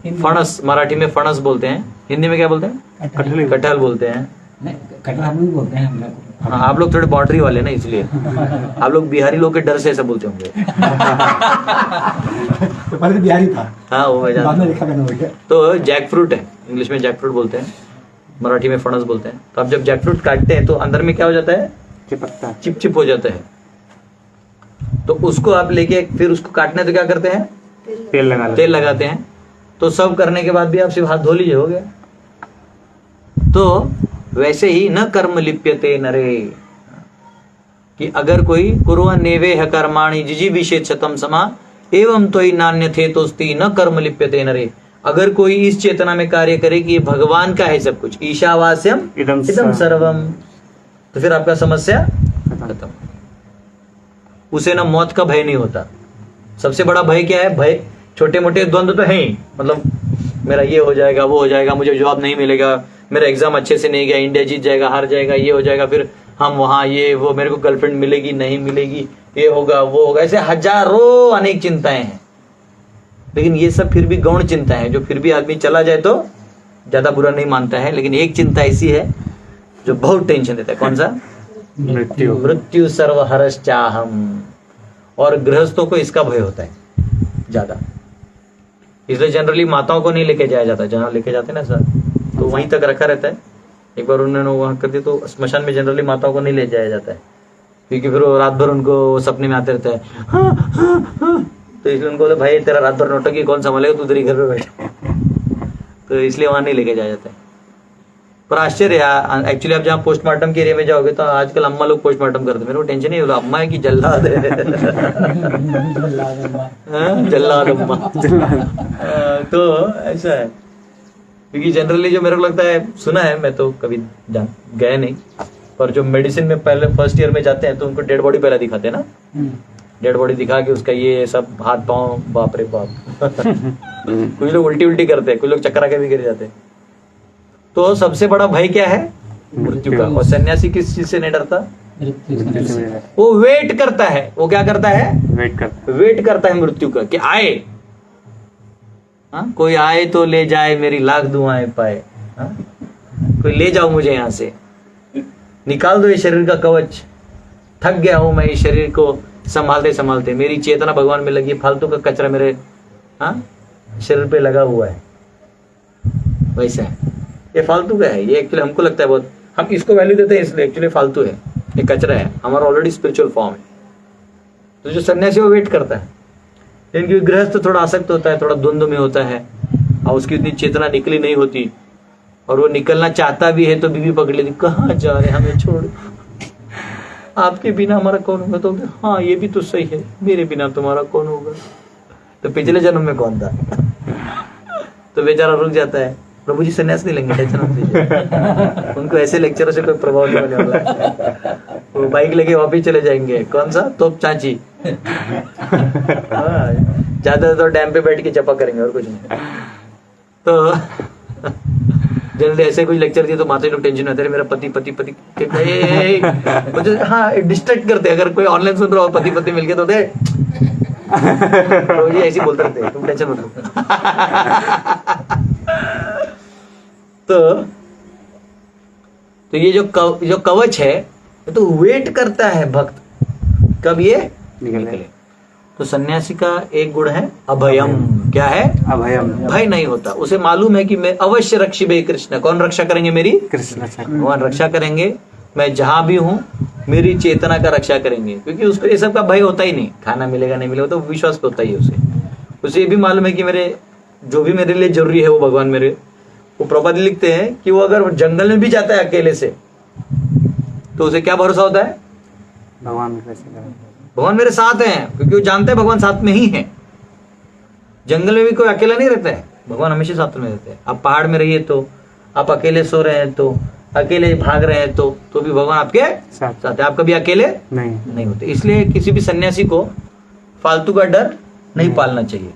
हिंदी- फणस मराठी में फणस बोलते हैं, हिंदी में क्या बोलते हैं, कटहल ही कटहल बोलते हैं। नहीं, कटहल हम लोग बोलते हैं हम लोग। हाँ, आप लोग थोड़े बाउंड्री वाले ना, इसलिए आप लोग बिहारी लोग के डर से ऐसा बोलते होंगे। तो पहले बिहारी था, हाँ वो मैं बाद जानता में हूँ। लिखा करना हो गया। तो जैक फ्रूट है, इंग्लिश में जैक फ्रूट बोलते हैं, मराठी में फणस बोलते हैं। तो आप जब जैक फ्रूट काटते हैं तो अंदर में क्या हो जाता है, चिपकता है। चिप चिप हो जाता है। तो उसको आप लेके फिर उसको काटने तो क्या करते हैं, तेल लगा लेते तेल लगाते हैं। तो सब करने के बाद भी आप सिर्फ हाथ धो लीजिए, हो गया। तो वैसे ही न कर्म लिप्यते नरे, कि अगर कोई कुर्वन्नेवेह कर्माणि जिजीविषेत् शतं समा एवं त्वयि नान्यथे तोस्ति न कर्म लिप्यते नरे, अगर कोई इस चेतना में कार्य करे कि ये भगवान का है सब कुछ, ईशावास्यम इदम इदम सर्वम, तो फिर आपका समस्या खत्म। उसे ना मौत का भय नहीं होता। सबसे बड़ा भय क्या है, भय छोटे मोटे द्वंद्व तो है ही, मतलब मेरा ये हो जाएगा, वो हो जाएगा, मुझे जॉब नहीं मिलेगा, मेरा एग्जाम अच्छे से नहीं गया, इंडिया जीत जाएगा, हार जाएगा, ये हो जाएगा, फिर हम वहाँ ये वो, मेरे को गर्लफ्रेंड मिलेगी नहीं मिलेगी, ये होगा वो होगा, ऐसे हजारों अनेक चिंताएं हैं। लेकिन ये सब फिर भी गौण चिंताएं हैं, जो फिर भी आदमी चला जाए तो ज्यादा बुरा नहीं मानता है। लेकिन एक चिंता ऐसी है जो बहुत टेंशन देता है, कौन सा, मृत्यु। मृत्यु सर्वहरश्चाहम। और गृहस्थों को इसका भय होता है ज्यादा, इसलिए जनरली माताओं को नहीं लेके जाया जाता। जहाँ लेके जाते हैं ना सर, तो वहीं तक रखा रहता है। एक बार उन्होंने वहां कर दिया तो स्मशान में जनरली माताओं को नहीं ले जाया जाता है, क्योंकि फिर वो रात भर उनको सपने में आते रहता है, हाँ, हाँ, हाँ। तो इसलिए उनको बोले भाई तेरा रात भर नौटंकी कौन संभालेगा, तू तेरी घर पे बैठे। तो इसलिए वहां नहीं लेके जाया जाता है। पर आश्चर्य है, एक्चुअली आप जहाँ पोस्टमार्टम के एरिया में जाओगे तो आजकल अम्मा लोग पोस्टमार्टम करते हैं। मेरे को टेंशन नहीं होगा, अम्मा है कि जल्लाद है। हाँ, जल्लाद अम्मा। तो ऐसा है, क्योंकि जनरली जो मेरे को लगता है, सुना है, मैं तो कभी गए नहीं, पर जो मेडिसिन में पहले फर्स्ट ईयर में जाते हैं तो उनको डेड बॉडी पहले दिखाते हैं ना, डेड बॉडी दिखा के उसका ये सब हाथ पाँव, बाप रे बाप। कुछ लोग उल्टी उल्टी करते हैं, कुछ लोग चक्कर आके भी गिर जाते हैं। तो सबसे बड़ा भय क्या है, मृत्यु का। और सन्यासी किस चीज से नहीं डरता, मृत्यु से। वो वेट करता है। वो क्या करता है, वेट करता है। वेट करता है मृत्यु का, कि आए, हाँ, कोई आए तो ले जाए, मेरी लाख दुआएं पाए, हाँ? कोई ले जाओ मुझे यहाँ से, निकाल दो ये शरीर का कवच, थक गया हूं मैं इस शरीर को संभालते संभालते, मेरी चेतना भगवान में लगी, फालतू का कचरा मेरे, हाँ, शरीर पे लगा हुआ है। वैसा है, ये फालतू का है। ये एक्चुअली हमको लगता है बहुत, हम इसको वैल्यू देते हैं इसलिए, एक्चुअली फालतू है, ये कचरा है, हमारा ऑलरेडी स्पिरिचुअल फॉर्म है। तो जो सन्यासी वो वेट करता है, लेकिन गृहस्थ तो थोड़ा आसक्त होता है, थोड़ा द्वंद्व में होता है, और उसकी इतनी चेतना निकली नहीं होती, और वो निकलना चाहता भी है तो बीवी पकड़ लेती, कहाँ जा रहे हमें छोड़, आपके बिना हमारा कौन होगा। तो हाँ ये भी तो सही है, मेरे बिना तुम्हारा कौन होगा, तो पिछले जन्म में कौन था। तो बेचारा रुक जाता है, प्रभु जी सन्यास नहीं लेंगे, टेंशन मत लीजिए। उनको ऐसे लेक्चरों से कोई प्रभाव नहीं होने वाला, वो बाइक लेके वापिस चले जाएंगे, कौन सा, तोप चाची। ज्यादा तो डैम पे बैठ के चपा करेंगे और कुछ नहीं। तो जनरली ऐसे कुछ लेक्चर दिए तो माता लोग टेंशन होते हैं, मेरा पति पति पति मुझे, हाँ डिस्ट्रैक्ट करते हैं। अगर कोई ऑनलाइन सुन रहा हो, पति पति मिलके तो दे ये ऐसे बोलते रहते हैं, तुम टेंशन मत लो। तो ये जो कवच है, तो वेट करता है भक्त कब ये निकले। तो सन्यासी का एक गुण है अभयम। क्या है, अभयम। भय नहीं होता, उसे मालूम है कि मैं अवश्य रक्षिबे कृष्ण, कौन रक्षा करेंगे मेरी, कृष्ण रक्षा भगवान रक्षा करेंगे। मैं जहां भी हूं मेरी चेतना का रक्षा करेंगे, क्योंकि उसको ये सब का भय होता ही नहीं, खाना मिलेगा नहीं मिलेगा तो विश्वास पे होता ही है उसे ये भी मालूम है कि मेरे जो भी मेरे लिए जरूरी है वो भगवान मेरे, वो प्रभुपाद लिखते हैं कि वो अगर जंगल में भी जाता है अकेले से तो उसे क्या भरोसा होता है, भगवान कैसे करें, भगवान मेरे साथ हैं, क्योंकि वो जानता है भगवान साथ में ही है। जंगल में भी कोई अकेला नहीं रहता है, भगवान हमेशा साथ में रहते हैं। आप पहाड़ में रहिए तो, आप अकेले सो रहे हैं तो, अकेले भाग रहे हैं तो भी भगवान आपके साथ है। आप कभी अकेले नहीं होते। इसलिए किसी भी सन्यासी को फालतू का डर नहीं पालना चाहिए।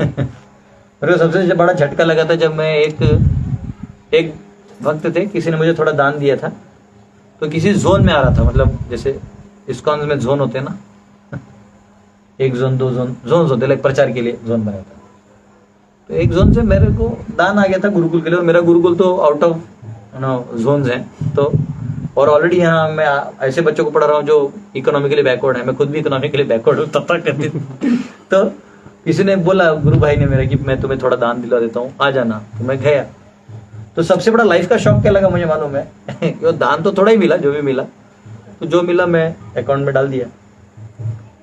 मेरे को सबसे बड़ा झटका लगा था जब मैं एक भक्त थे, किसी ने मुझे थोड़ा दान दिया था, तो किसी जोन में आ रहा था, मतलब जैसे इस्कॉन में जोन होते हैं ना, एक जोन, दो जोन, जोन होते लाइक प्रचार के लिए जोन बनाया था। तो एक जोन से मेरे को दान आ गया था गुरुकुल के लिए, और मेरा गुरुकुल तो आउट ऑफ जोन है, तो और ऑलरेडी यहाँ मैं ऐसे बच्चों को पढ़ा रहा हूँ जो इकोनॉमिकली बैकवर्ड है, मैं खुद भी इकोनॉमिकली बैकवर्ड हूँ तो किसी ने बोला, गुरु भाई ने मेरा, कि मैं तुम्हें थोड़ा दान दिला देता हूँ, आ जाना। तो मैं गया। तो सबसे बड़ा लाइफ का शौक क्या लगा मुझे मालूम है वो दान तो थोड़ा ही मिला, जो भी मिला, तो जो मिला मैं अकाउंट में डाल दिया।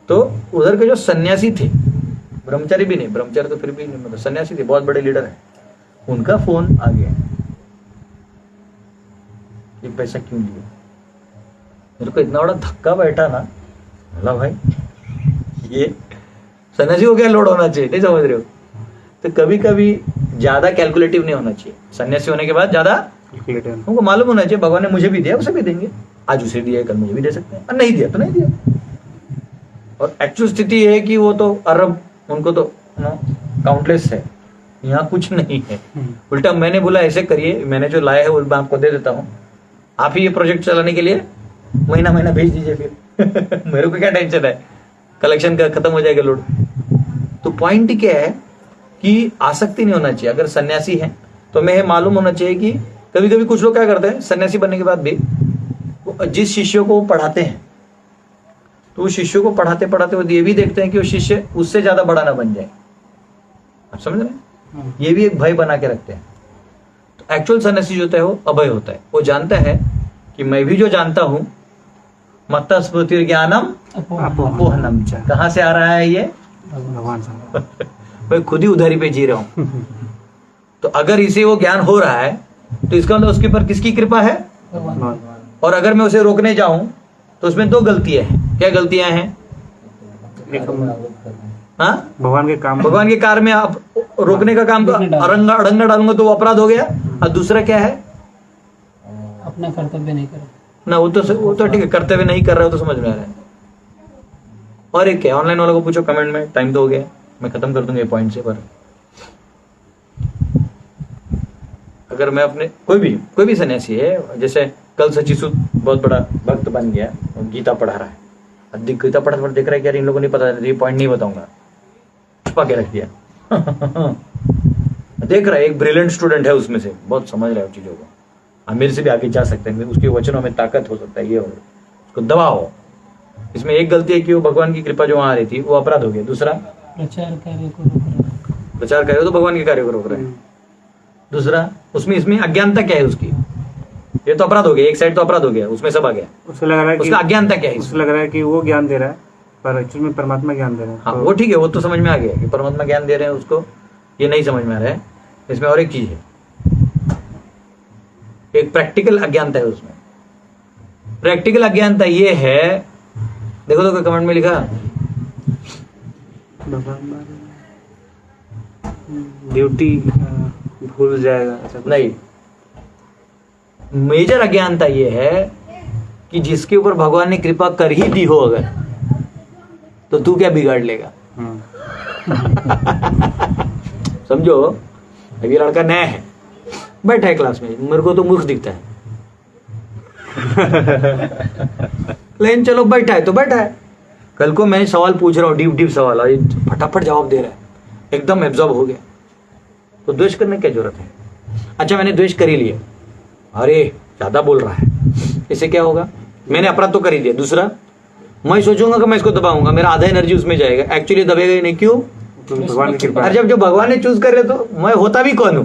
तो उधर के जो सन्यासी थे, ब्रह्मचारी भी नहीं, ब्रह्मचारी तो फिर भी नहीं, मतलब सन्यासी थे, बहुत बड़े लीडर है, उनका फोन आ गया, ये पैसा क्यों लिया? मेरे को इतना बड़ा धक्का बैठा ना, बोला भाई ये सन्यासी हो गया, लोड होना चाहिए, नहीं समझ रहे हो? तो कभी कभी ज्यादा कैलकुलेटिव नहीं होना चाहिए। सन्यासी होने के बाद ज्यादा उनको मालूम होना चाहिए, भगवान ने मुझे भी दिया, उसे भी देंगे, आज उसे दिया, कल मुझे भी दे सकते हैं, और नहीं दिया तो नहीं दिया। और एक्चुअल स्थिति है कि वो तो अरब, उनको तो काउंटलेस है, यहाँ कुछ नहीं है। उल्टा मैंने बोला ऐसे करिए, मैंने जो लाया है वो मैं आपको दे देता हूँ, आप ही ये प्रोजेक्ट चलाने के लिए महीना महीना भेज दीजिए फिर मेरे को क्या टेंशन है, कलेक्शन का खत्म हो जाएगा लोड। तो पॉइंट क्या है कि आसक्ति नहीं होना चाहिए। अगर सन्यासी है तो हमें मालूम होना चाहिए कि कभी कभी कुछ लोग क्या करते हैं, सन्यासी बनने के बाद भी जिस शिष्यों को वो पढ़ाते हैं, तो वो शिष्यों को पढ़ाते पढ़ाते वो ये भी देखते हैं कि वो शिष्य उससे ज्यादा बड़ा ना बन जाए। आप समझ रहे हैं? ये भी एक भय बना के रखते हैं। तो एक्चुअल सन्यासी जो होता है वो अभय होता है, वो जानता है कि मैं भी जो जानता हूं, मत्ता स्मृति ज्ञानम अपोहनम च, कहां से आ रहा है ये? भगवान से। मैं खुद ही उधारी पे जी रहा हूं। तो अगर इसे वो ज्ञान हो रहा है तो इसका मतलब उसके ऊपर किसकी कृपा है? और अगर मैं उसे रोकने जाऊं तो उसमें दो गलतियां हैं। क्या गलतियां हैं? हाँ, भगवान के काम, भगवान के कार्य में आप रोकने का काम, तो अड़ंगा डालूंगा तो वो अपराध हो गया। और दूसरा क्या है? अपना कर्तव्य नहीं करो ना, वो तो ठीक है, कर्तव्य नहीं कर रहा हो तो समझ में आ रहा है। और एक क्या, ऑनलाइन वालों को पूछो कमेंट में, टाइम तो हो गया, मैं खत्म कर दूंगा ये पॉइंट से। पर अगर मैं अपने कोई भी सन्यासी है, जैसे कल सचिसुत बहुत बड़ा भक्त बन गया और गीता पढ़ा रहा है, अधिक गीता पढ़ा पर देख रहा है कि यार इन लोगों को नहीं पता, ये पॉइंट नहीं बताऊंगा, छुपा के रख दिया देख रहा है, एक ब्रिलियंट स्टूडेंट है उसमें से, बहुत समझ रहा है उन चीजों को, मेरे से भी आगे जा सकते हैं, उसके वचनों में ताकत हो सकता है, ये हो, उसको दबाओ। इसमें एक गलती है कि वो भगवान की कृपा जो वहां आ रही थी वो अपराध हो गया। दूसरा, प्रचार कार्य को रोक रहा है। प्रचार कार्य तो भगवान के कार्य को रोक रहा है। दूसरा, इसमें अज्ञानता क्या है उसकी? ये तो अपराध हो गया, एक साइड तो अपराध हो गया, उसमें सब आ गया। उसे लग रहा है उसका अज्ञानता क्या है? उसे लग रहा है कि वो ज्ञान दे रहा है, पर एक्चुअल में परमात्मा ज्ञान दे रहा है। हाँ, वो ठीक है, वो तो समझ में आ गया कि परमात्मा ज्ञान दे रहे हैं उसको, ये नहीं समझ में आ रहा है। इसमें और एक चीज है, एक प्रैक्टिकल अज्ञानता है उसमें। प्रैक्टिकल अज्ञानता ये है, देखो तो कोई कमेंट में लिखा, ड्यूटी भूल जाएगा, ऐसा कुछ। नहीं, मेजर अज्ञानता ये है कि जिसके ऊपर भगवान ने कृपा कर ही दी हो अगर, तो तू क्या बिगाड़ लेगा? समझो, अभी लड़का नया है, बैठा है क्लास में, मेरे को तो मूर्ख दिखता है लेकिन चलो बैठा है तो बैठा है। कल को मैं सवाल पूछ रहा हूँ, डीप सवाल, और फटाफट जवाब दे रहा है, एकदम एब्जॉर्ब हो गया, तो द्वेष करने की क्या जरूरत है? अच्छा, मैंने द्वेष कर ही लिया, अरे ज्यादा बोल रहा है, इससे क्या होगा? मैंने अपराध तो कर ही दिया। दूसरा, मैं सोचूंगा कि मैं इसको दबाऊंगा, मेरा आधा एनर्जी उसमें जाएगा, एक्चुअली दबेगा ही नहीं। क्यों? भगवान की कृपा। और जब जो भगवान ने चूज कर रहे तो मैं होता भी कौन हूं?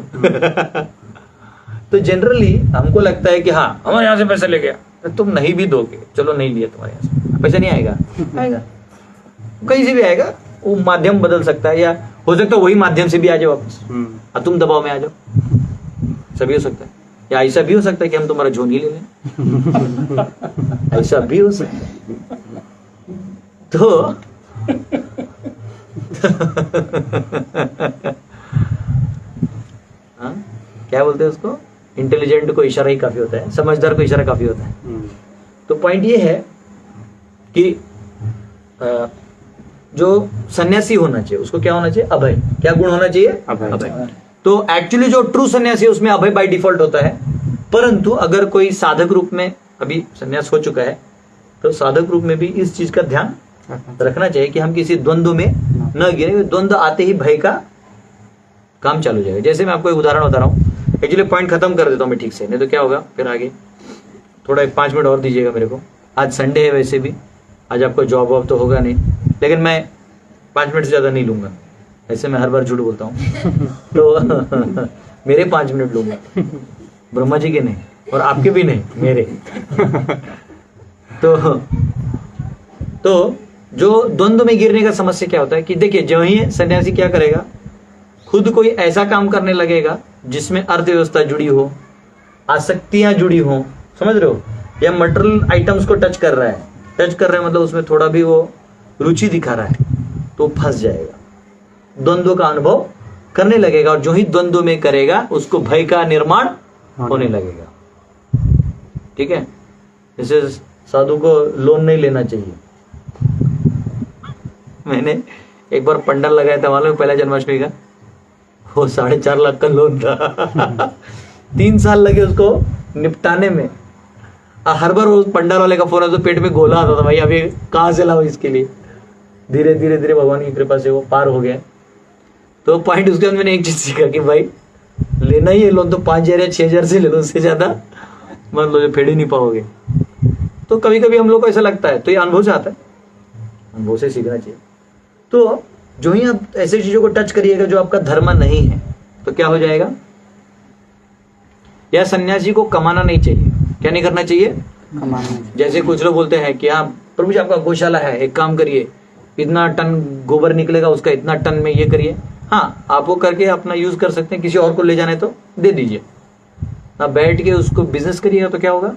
तो जनरली हमको लगता है कि हाँ, हमारे यहाँ से पैसा ले गया, तो तुम नहीं भी दोगे, चलो नहीं लिया तुम्हारे यहाँ से, पैसा नहीं आएगा, आएगा कहीं से भी आएगा, वो माध्यम बदल सकता है, या हो सकता है वही माध्यम से भी आ जाओ वापस, और तुम दबाव में आ जाओ, सभी हो सकता है। या ऐसा भी हो सकता है कि हम तुम्हारा झोन ही ले लें ऐसा भी हो सकता है। तो हाँ, क्या बोलते हैं उसको, इंटेलिजेंट को इशारा ही काफी होता है, समझदार को इशारा काफी होता है। तो पॉइंट ये है कि जो सन्यासी होना चाहिए उसको क्या होना चाहिए? अभय। क्या गुण होना चाहिए? अभय। तो एक्चुअली जो ट्रू सन्यासी है उसमें अभय बाय डिफॉल्ट होता है, परंतु अगर कोई साधक रूप में अभी संन्यास हो चुका है तो साधक रूप में भी इस चीज का ध्यान रखना चाहिए कि हम किसी द्वंद्व में न गिरे। द्वंद्व आते ही भय का काम चालू हो जाएगा। जैसे मैं आपको एक उदाहरण बता रहा हूँ, एक्चुअली पॉइंट खत्म कर देता हूँ मैं ठीक से, नहीं तो क्या होगा फिर आगे थोड़ा 5 मिनट और दीजिएगा मेरे को। आज संडे है, वैसे भी आज आपको जॉब वॉब तो होगा नहीं, लेकिन मैं 5 मिनट से ज़्यादा नहीं लूँगा। ऐसे मैं हर बार झूठ बोलता हूँ तो मेरे 5 मिनट लूँगा, ब्रह्मा जी के नहीं और आपके भी नहीं, मेरे। तो जो द्वंद्व में गिरने का समस्या क्या होता है कि देखिए, जो ही सन्यासी क्या करेगा, खुद कोई ऐसा काम करने लगेगा जिसमें अर्थव्यवस्था जुड़ी हो, आसक्तियां जुड़ी हो, समझ रहे हो, या मटेरियल आइटम्स को टच कर रहा है। टच कर रहे हैं मतलब उसमें थोड़ा भी वो रुचि दिखा रहा है तो फंस जाएगा, द्वंद्व का अनुभव करने लगेगा। और जो ही द्वंद्व में करेगा उसको भय का निर्माण होने लगेगा। ठीक है, जैसे साधु को लोन नहीं लेना चाहिए। मैंने एक बार पंडाल लगाया था, मालूम, पहला जन्माष्टमी का, वो 4.5 लाख का लोन था। 3 साल लगे उसको निपटाने में। हर बार वो पंडाल वाले का फोन आता तो पेट में गोला आता था, भाई अभी कहाँ से लाओ इसके लिए। धीरे धीरे धीरे भगवान की कृपा से वो पार हो गया। तो पॉइंट उसके अंदर मैंने एक चीज सीखा कि भाई लेना ही है लोन तो 5,000 या 6,000 से ले लो, उससे ज्यादा मान लो जो फेड़ ही नहीं पाओगे। तो कभी कभी हम लोग को ऐसा लगता है, तो ये अनुभव से आता है, अनुभव से सीखना चाहिए। तो जो ही आप ऐसी चीजों को टच करिएगा जो आपका धर्म नहीं है तो क्या हो जाएगा। या सन्यासी को कमाना नहीं चाहिए। क्या नहीं करना चाहिए? जैसे कुछ लोग बोलते हैं कि हाँ प्रभु जी आपका गौशाला है, एक काम करिए, इतना टन गोबर निकलेगा उसका, इतना टन में ये करिए। हाँ, आप वो करके अपना यूज कर सकते हैं, किसी और को ले जाने तो दे दीजिए। आप बैठ के उसको बिजनेस करिएगा तो क्या होगा।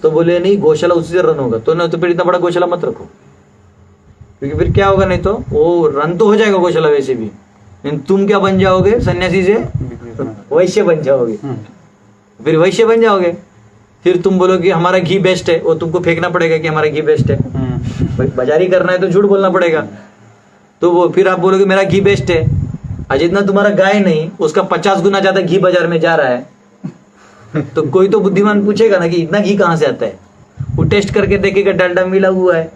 तो बोले नहीं गौशाला उसी से रन होगा, तो ना तो फिर इतना बड़ा गौशाला मत रखो, क्योंकि फिर क्या होगा, नहीं तो वो रन तो हो जाएगा गौशाला वैसे भी, लेकिन तुम क्या बन जाओगे, सन्यासी से वैश्य बन जाओगे। फिर वैश्य बन जाओगे, फिर तुम बोलोगे हमारा घी बेस्ट है, वो तुमको फेंकना पड़ेगा कि हमारा घी बेस्ट है। भाई बाजारी करना है तो झूठ बोलना पड़ेगा। तो वो फिर आप बोलोगे मेरा घी बेस्ट है, आज इतना तुम्हारा गाय नहीं, उसका 50 गुना ज्यादा घी बाजार में जा रहा है। तो कोई तो बुद्धिमान पूछेगा ना कि इतना घी कहाँ से आता है। वो टेस्ट करके देखेगा डालडा मिला हुआ है।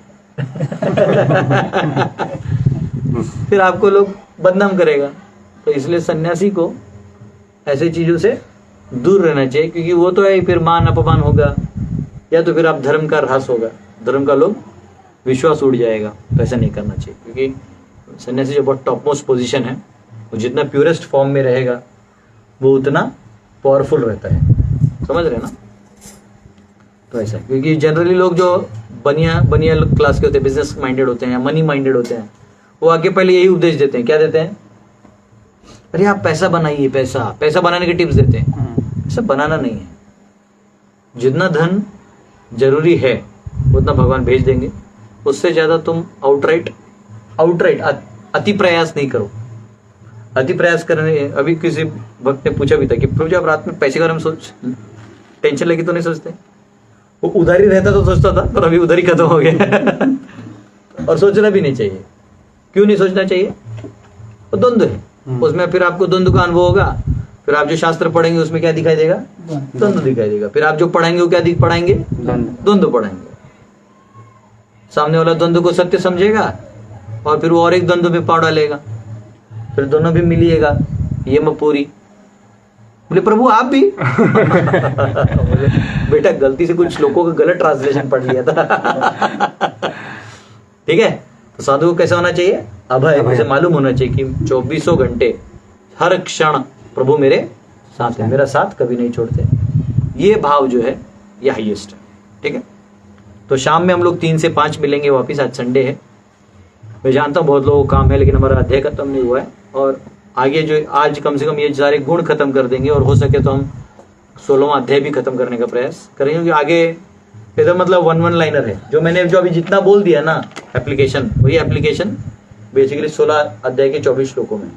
फिर आपको लोग बदनाम करेगा। तो इसलिए सन्यासी को ऐसे चीजों से दूर रहना चाहिए, क्योंकि वो तो है फिर मान अपमान होगा, या तो फिर आप धर्म का ह्रास होगा, धर्म का लोग विश्वास उड़ जाएगा। तो ऐसा नहीं करना चाहिए, क्योंकि सन्यासी जो बहुत टॉप मोस्ट पोजीशन है, वो जितना प्योरेस्ट फॉर्म में रहेगा वो उतना पावरफुल रहता है। समझ रहे ना। तो ऐसा, क्योंकि जनरली लोग जो बनिया क्लास के होते हैं, बिजनेस माइंडेड होते हैं, मनी माइंडेड होते हैं, वो आगे पहले यही उपदेश देते हैं। क्या देते हैं? अरे आप पैसा बनाइए, पैसा बनाने के टिप्स देते हैं। ऐसा बनाना नहीं है। जितना धन जरूरी है उतना भगवान भेज देंगे, उससे ज्यादा तुम आउटराइट अति प्रयास नहीं करो। अति प्रयास करने, अभी किसी भक्त ने पूछा भी था कि प्रभु जी आप रात में पैसे के बारे में टेंशन लगी तो नहीं सोचते? वो उधारी रहता तो सोचता था, पर अभी उधारी खत्म हो गया। और सोचना भी नहीं चाहिए। क्यों नहीं सोचना चाहिए? वो द्वंद्व है, उसमें फिर आपको द्वंद्व का अनुभव होगा। फिर आप जो शास्त्र पढ़ेंगे उसमें क्या दिखाई देगा? द्वंद्व दिखाई देगा। फिर आप जो पढ़ाएंगे वो क्या पढ़ाएंगे? द्वंद्व पढ़ाएंगे। सामने वाला द्वंद्व को सत्य समझेगा और फिर वो और एक द्वंद्व में पाव डालेगा, फिर दोनों भी मिलिएगा, ये मपूरी। बोले प्रभु आप भी? बेटा गलती से कुछ श्लोकों का गलत ट्रांसलेशन पढ़ लिया था। ठीक है। तो साधु को कैसा होना चाहिए? अभय। उसे मालूम होना चाहिए कि 24 घंटे हर क्षण प्रभु मेरे साथ है, मेरा साथ कभी नहीं छोड़ते। ये भाव जो है ये हाईएस्ट है। ठीक है। तो शाम में हम लोग 3 से 5 मिलेंगे वापिस। आज संडे है, मैं जानता हूँ बहुत लोगों को काम है, लेकिन हमारा अध्याय खत्म नहीं हुआ है। और आगे जो आज कम से कम ये सारे गुण खत्म कर देंगे, और हो सके तो हम 16वां अध्याय भी खत्म करने का प्रयास करेंगे, क्योंकि आगे इधर मतलब 1 लाइनर है। जो मैंने जो अभी जितना बोल दिया ना एप्लीकेशन, वही एप्लीकेशन बेसिकली 16 अध्याय के 24 श्लोकों में।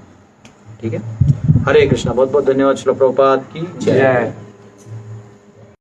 ठीक है। हरे कृष्णा। बहुत बहुत धन्यवाद। श्रील प्रभुपाद की जय।